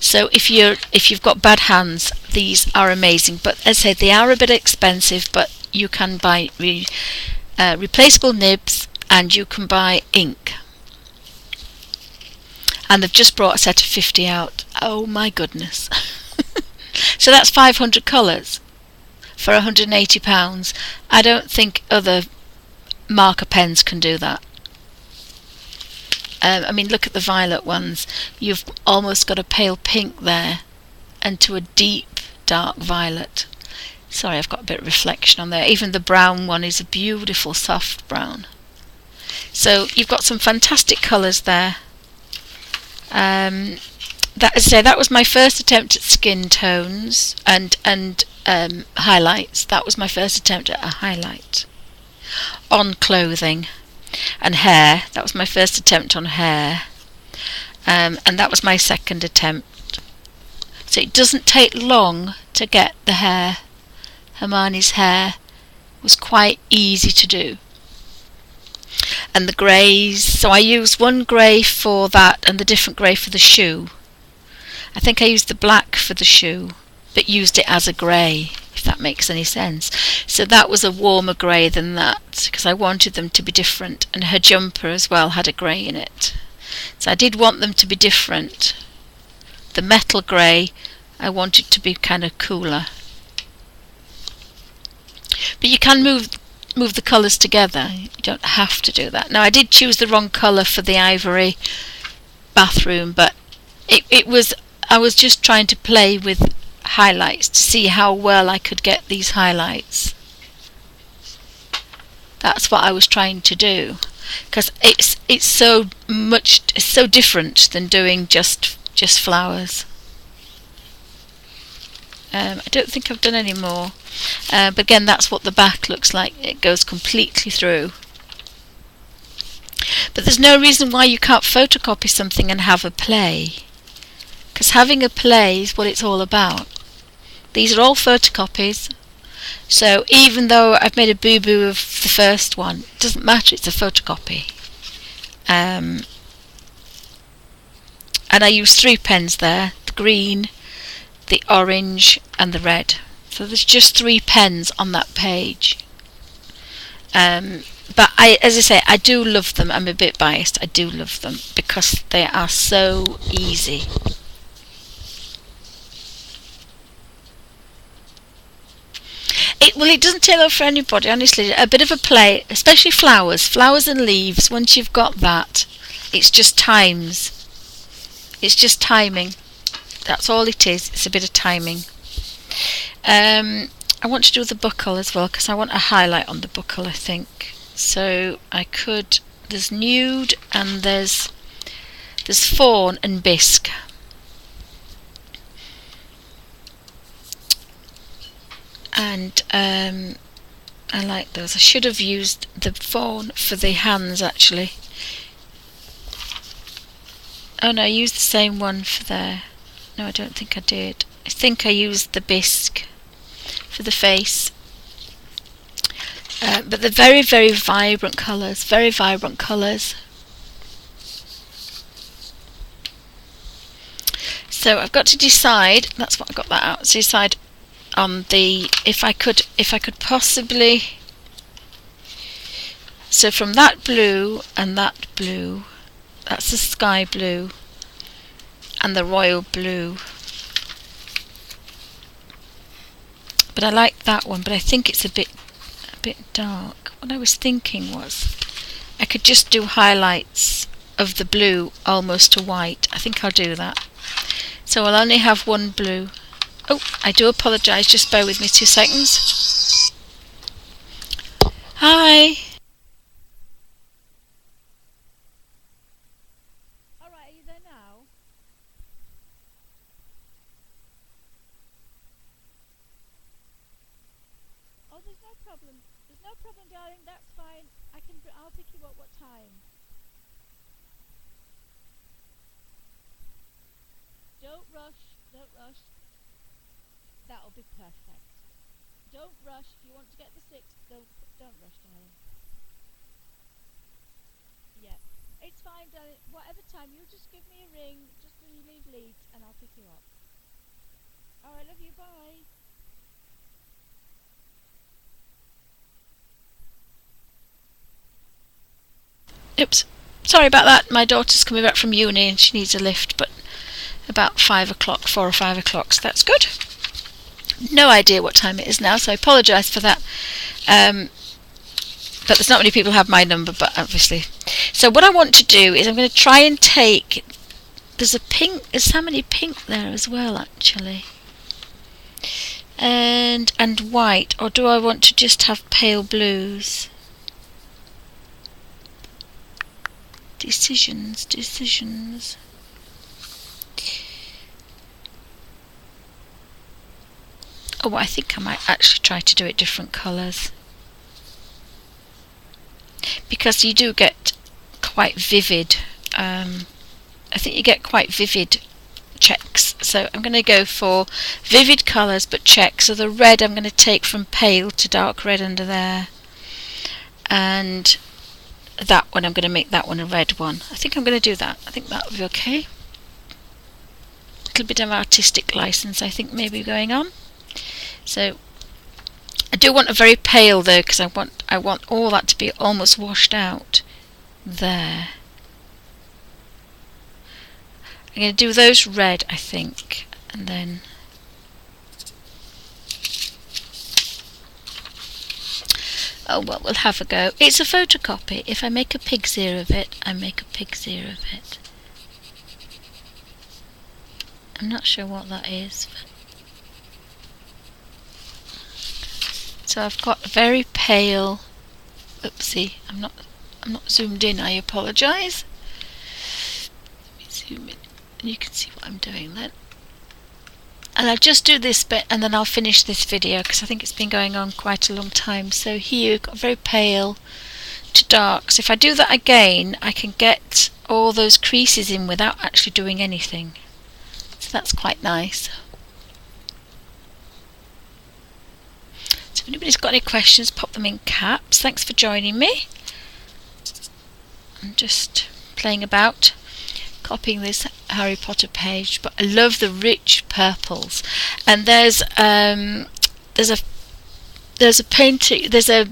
So if you've got bad hands, these are amazing. But as I say, they are a bit expensive, but you can buy replaceable nibs, and you can buy ink. And they've just brought a set of 50 out. Oh my goodness. So that's 500 colours for £180. I don't think other marker pens can do that. I mean, look at the violet ones. You've almost got a pale pink there, and to a deep dark violet. Sorry, I've got a bit of reflection on there. Even the brown one is a beautiful soft brown. So you've got some fantastic colours there. That was my first attempt at skin tones and highlights. That was my first attempt at a highlight on clothing. And hair, that was my first attempt on hair, and that was my second attempt. So it doesn't take long to get the hair. Hermione's hair was quite easy to do. And the greys, so I used one grey for that and the different grey for the shoe. I think I used the black for the shoe, but used it as a grey, if that makes any sense. So that was a warmer grey than that, because I wanted them to be different, and her jumper as well had a grey in it. So I did want them to be different. The metal grey, I wanted to be kind of cooler. But you can move the colours together, you don't have to do that. Now I did choose the wrong colour for the ivory bathroom, but I was just trying to play with highlights to see how well I could get these highlights. That's what I was trying to do, because it's so different than doing just flowers. I don't think I've done any more, but again, that's what the back looks like. It goes completely through. But there's no reason why you can't photocopy something and have a play, because having a play is what it's all about. These are all photocopies, so even though I've made a boo-boo of the first one, it doesn't matter, it's a photocopy. And I use 3 pens there, the green, the orange and the red. So there's just 3 pens on that page. But as I say, I do love them. I'm a bit biased. I do love them because they are so easy. It doesn't tailor for anybody, honestly. A bit of a play, especially flowers and leaves. Once you've got that, it's just times. It's just timing. That's all it is. It's a bit of timing. I want to do the buckle as well, because I want a highlight on the buckle, I think. So I could. There's nude and there's fawn and bisque. And I like those. I should have used the fawn for the hands actually. Oh no, I used the same one for there. No, I don't think I did. I think I used the bisque for the face. But they're very, very vibrant colours. Very vibrant colours. So I've got to decide. That's what I got that out. To decide on the if I could possibly. So from that blue and that blue, that's the sky blue and the royal blue. But I like that one, but I think it's a bit dark. What I was thinking was I could just do highlights of the blue almost to white. I think I'll do that. So I'll only have one blue. Oh, I do apologise, just bear with me 2 seconds. Hi. Alright, are you No problem, darling. That's fine. I'll pick you up. What time? Don't rush. Don't rush. That'll be perfect. Don't rush. If you want to get the 6th, don't rush, darling. Yeah. It's fine, darling. Whatever time, you just give me a ring just when you leave Leeds and I'll pick you up. Oh, I love you. Bye. Oops. Sorry about that. My daughter's coming back from uni and she needs a lift, but about 5 o'clock, 4 or 5 o'clock, so that's good. No idea what time it is now, so I apologise for that. But there's not many people who have my number, but obviously. So what I want to do is I'm going to try and take... There's so many pink there as well, actually. And white, or do I want to just have pale blues? Decisions. Oh, I think I might actually try to do it different colours. Because you do get quite vivid, I think you get quite vivid checks. So I'm going to go for vivid colours but checks. So the red I'm going to take from pale to dark red under there. And that one, I'm going to make that one a red one. I think I'm going to do that. I think that will be okay. A little bit of artistic license, I think, maybe going on. So I do want a very pale though, because I want all that to be almost washed out there. I'm going to do those red, I think, and then oh well, we'll have a go. It's a photocopy. If I make a pig's ear of it, I make a pig's ear of it. I'm not sure what that is. So I've got a very pale. Oopsie, I'm not zoomed in. I apologise. Let me zoom in, and you can see what I'm doing then. And I'll just do this bit, and then I'll finish this video because I think it's been going on quite a long time. So here you've got very pale to dark. So if I do that again, I can get all those creases in without actually doing anything. So that's quite nice. So if anybody's got any questions, pop them in caps. Thanks for joining me. I'm just playing about, copying this Harry Potter page, but I love the rich purples. And there's a painting, there's a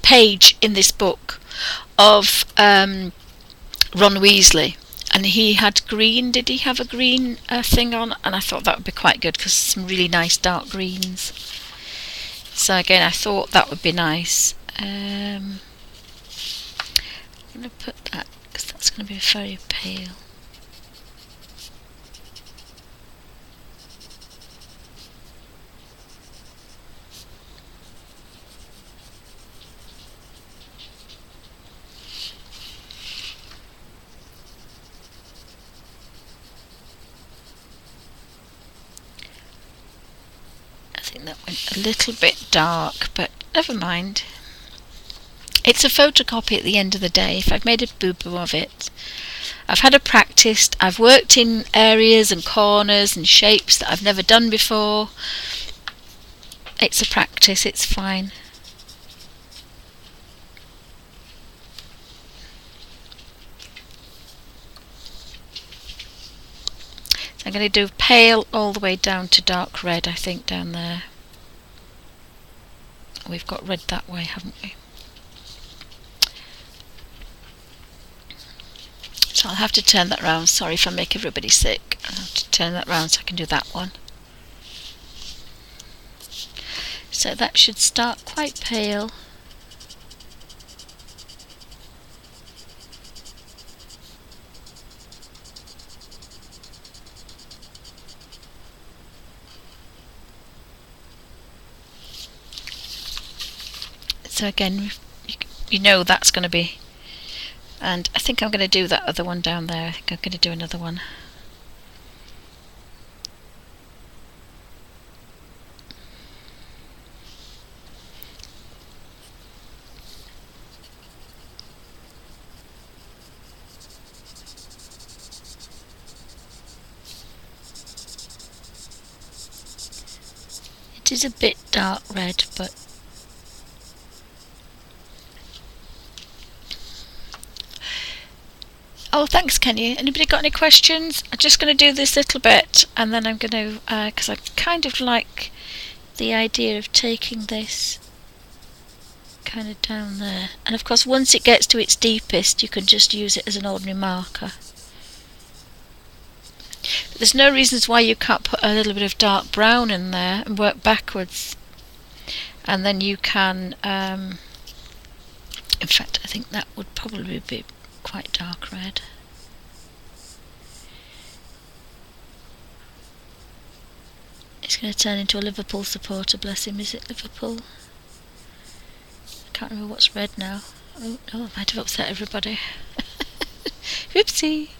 page in this book of Ron Weasley, and he had green. Did he have a green thing on? And I thought that would be quite good because some really nice dark greens. So again, I thought that would be nice. I'm going to put that because that's going to be very pale. I think that went a little bit dark, but never mind. It's a photocopy at the end of the day. If I've made a boo-boo of it, I've had a practice. I've worked in areas and corners and shapes that I've never done before. It's a practice, it's fine. So I'm going to do pale all the way down to dark red, I think, down there. We've got red that way, haven't we? So I'll have to turn that round. Sorry if I make everybody sick. I'll have to turn that round so I can do that one. So that should start quite pale. So again, you know that's going to be, and I think I'm going to do that other one down there. I think I'm going to do another one. is a bit dark red, but oh, thanks, Kenny. Anybody got any questions? I'm just going to do this little bit, and then I'm going to, because I kind of like the idea of taking this kind of down there. And of course, once it gets to its deepest, you can just use it as an ordinary marker. But there's no reasons why you can't put a little bit of dark brown in there and work backwards. And then you can, in fact, I think that would probably be quite dark red. It's going to turn into a Liverpool supporter, bless him. Is it Liverpool? I can't remember what's red now. Oh no, I might have upset everybody. Whoopsie.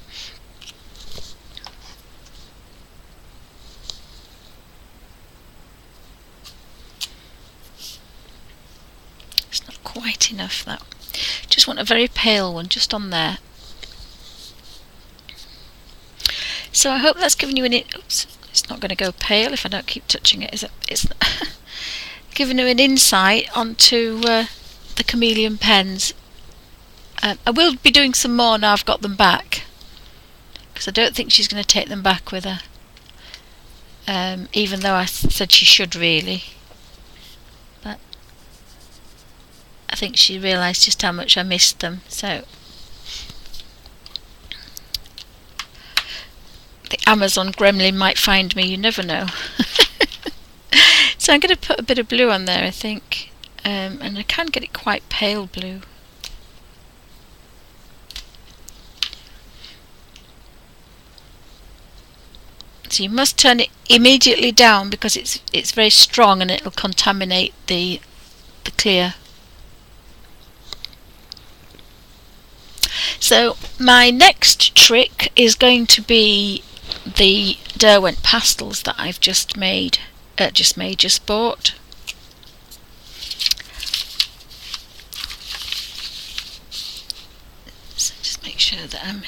It's not quite enough, that. Just want a very pale one, just on there. So I hope that's given you an... Oops, it's not going to go pale if I don't keep touching it, is it? It's given you an insight onto the chameleon pens. I will be doing some more now I've got them back, because I don't think she's going to take them back with her, even though I said she should really. But I think she realised just how much I missed them, so the Amazon gremlin might find me, you never know. So I'm going to put a bit of blue on there, I think, and I can get it quite pale blue. So you must turn it immediately down, because it's very strong and it'll contaminate the clear. So my next trick is going to be the Derwent pastels that I've just bought. So just make sure that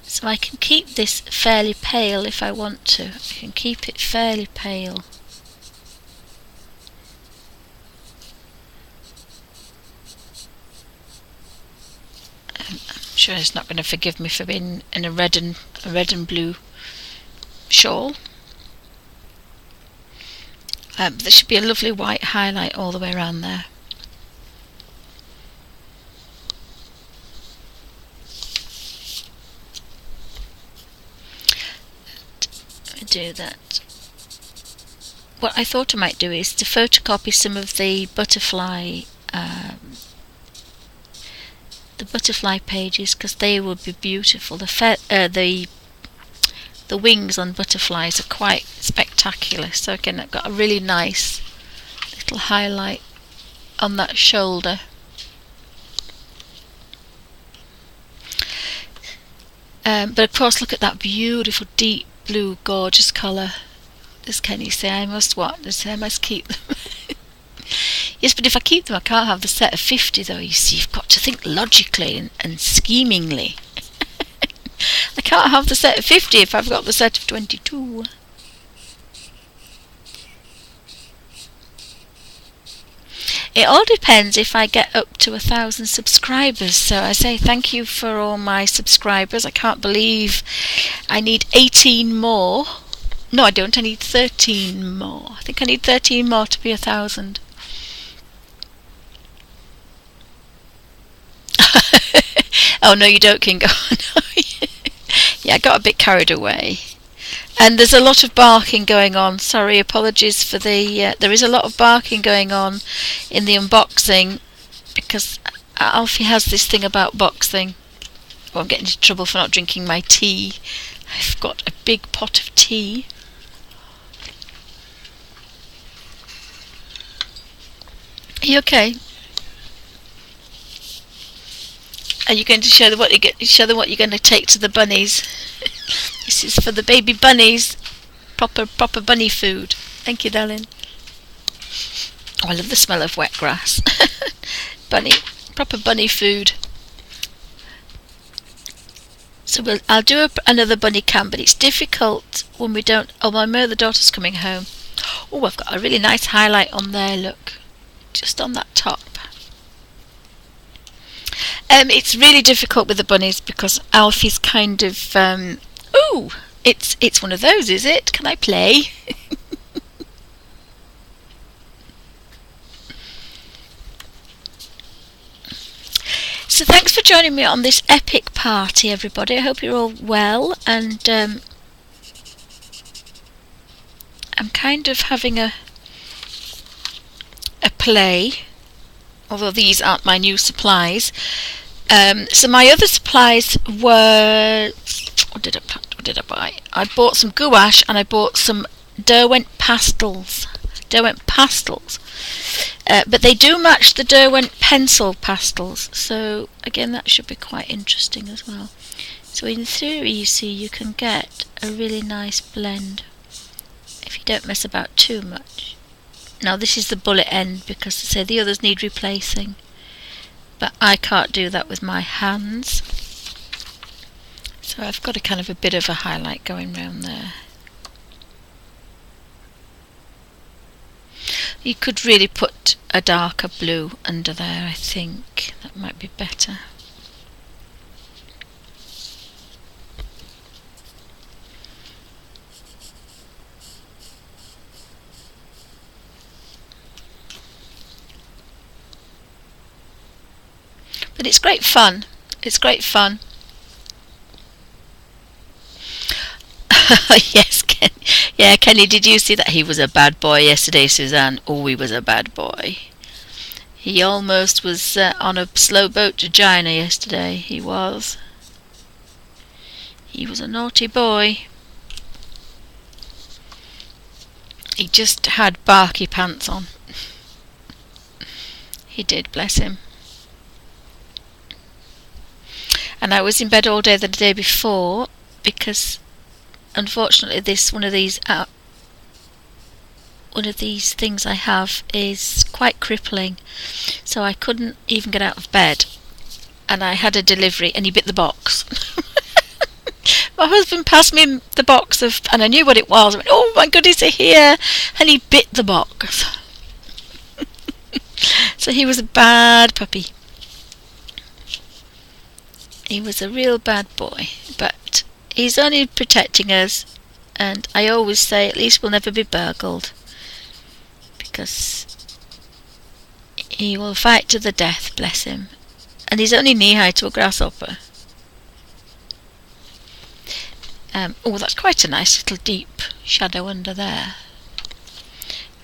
so I can keep this fairly pale if I want to. I can keep it fairly pale. I'm sure it's not going to forgive me for being in a red and blue shawl. There should be a lovely white highlight all the way around there. Let me do that. What I thought I might do is to photocopy some of the butterfly pages, because they would be beautiful. The wings on butterflies are quite spectacular. So again, I've got a really nice little highlight on that shoulder. But of course, look at that beautiful deep blue, gorgeous colour. As Kenny say, I must keep them. Yes, but if I keep them, I can't have the set of 50 though, you see. You've got to think logically and schemingly. I can't have the set of 50 if I've got the set of 22. It all depends if I get up to 1,000 subscribers. So I say thank you for all my subscribers. I can't believe I need 18 more. No, I don't. I need 13 more. I think I need 13 more to be 1,000. Oh no, you don't, Kingo. No. Yeah, I got a bit carried away. And there's a lot of barking going on. Sorry, apologies for the... there is a lot of barking going on in the unboxing, because Alfie has this thing about boxing. Well, I'm getting into trouble for not drinking my tea. I've got a big pot of tea. Are you okay? Are you going to show them what you're going to take to the bunnies? This is for the baby bunnies. Proper bunny food. Thank you, darling. Oh, I love the smell of wet grass. Proper bunny food. So I'll do another bunny cam, but it's difficult when we don't... Oh, my mother daughter's coming home. Oh, I've got a really nice highlight on there, look, just on that top. It's really difficult with the bunnies because Alfie's kind of ooh, it's one of those, is it? Can I play? So thanks for joining me on this epic party, everybody. I hope you're all well, and I'm kind of having a play, although these aren't my new supplies. So my other supplies were, what did I buy? I bought some gouache and I bought some Derwent pastels. But they do match the Derwent pencil pastels, so again that should be quite interesting as well. So in theory, you see, you can get a really nice blend if you don't mess about too much. Now this is the bullet end because I say the others need replacing, but I can't do that with my hands, so I've got a kind of a bit of a highlight going round there. You could really put a darker blue under there, I think. That might be better. But it's great fun. It's great fun. Yes, Ken. Yeah, Kenny, did you see that he was a bad boy yesterday, Suzanne? Oh, he was a bad boy. He almost was on a slow boat to China yesterday. He was. He was a naughty boy. He just had barky pants on. He did, bless him. And I was in bed all day the day before because unfortunately one of these things I have is quite crippling, so I couldn't even get out of bed, and I had a delivery and he bit the box. My husband passed me the box and I knew what it was. I went, oh my goodness, it's here, and he bit the box. So he was a bad puppy. He was a real bad boy, but he's only protecting us, and I always say at least we'll never be burgled, because he will fight to the death, bless him, and he's only knee-high to a grasshopper. Oh, that's quite a nice little deep shadow under there.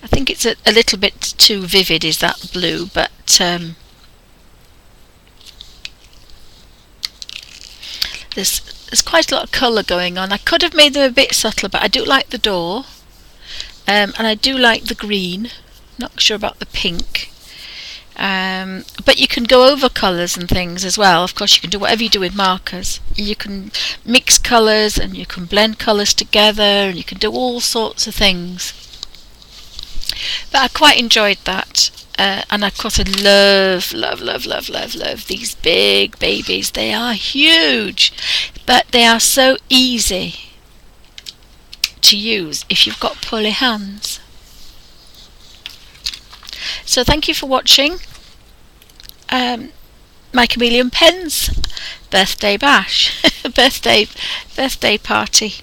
I think it's a little bit too vivid, is that blue, but there's quite a lot of colour going on. I could have made them a bit subtler, but I do like the door, and I do like the green. Not sure about the pink, but you can go over colours and things as well. Of course, you can do whatever you do with markers. You can mix colours and you can blend colours together, and you can do all sorts of things. But I quite enjoyed that. And of course I love these big babies. They are huge, but they are so easy to use if you've got pulley hands. So thank you for watching my chameleon pens birthday bash, birthday party,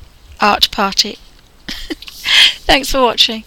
art party. Thanks for watching.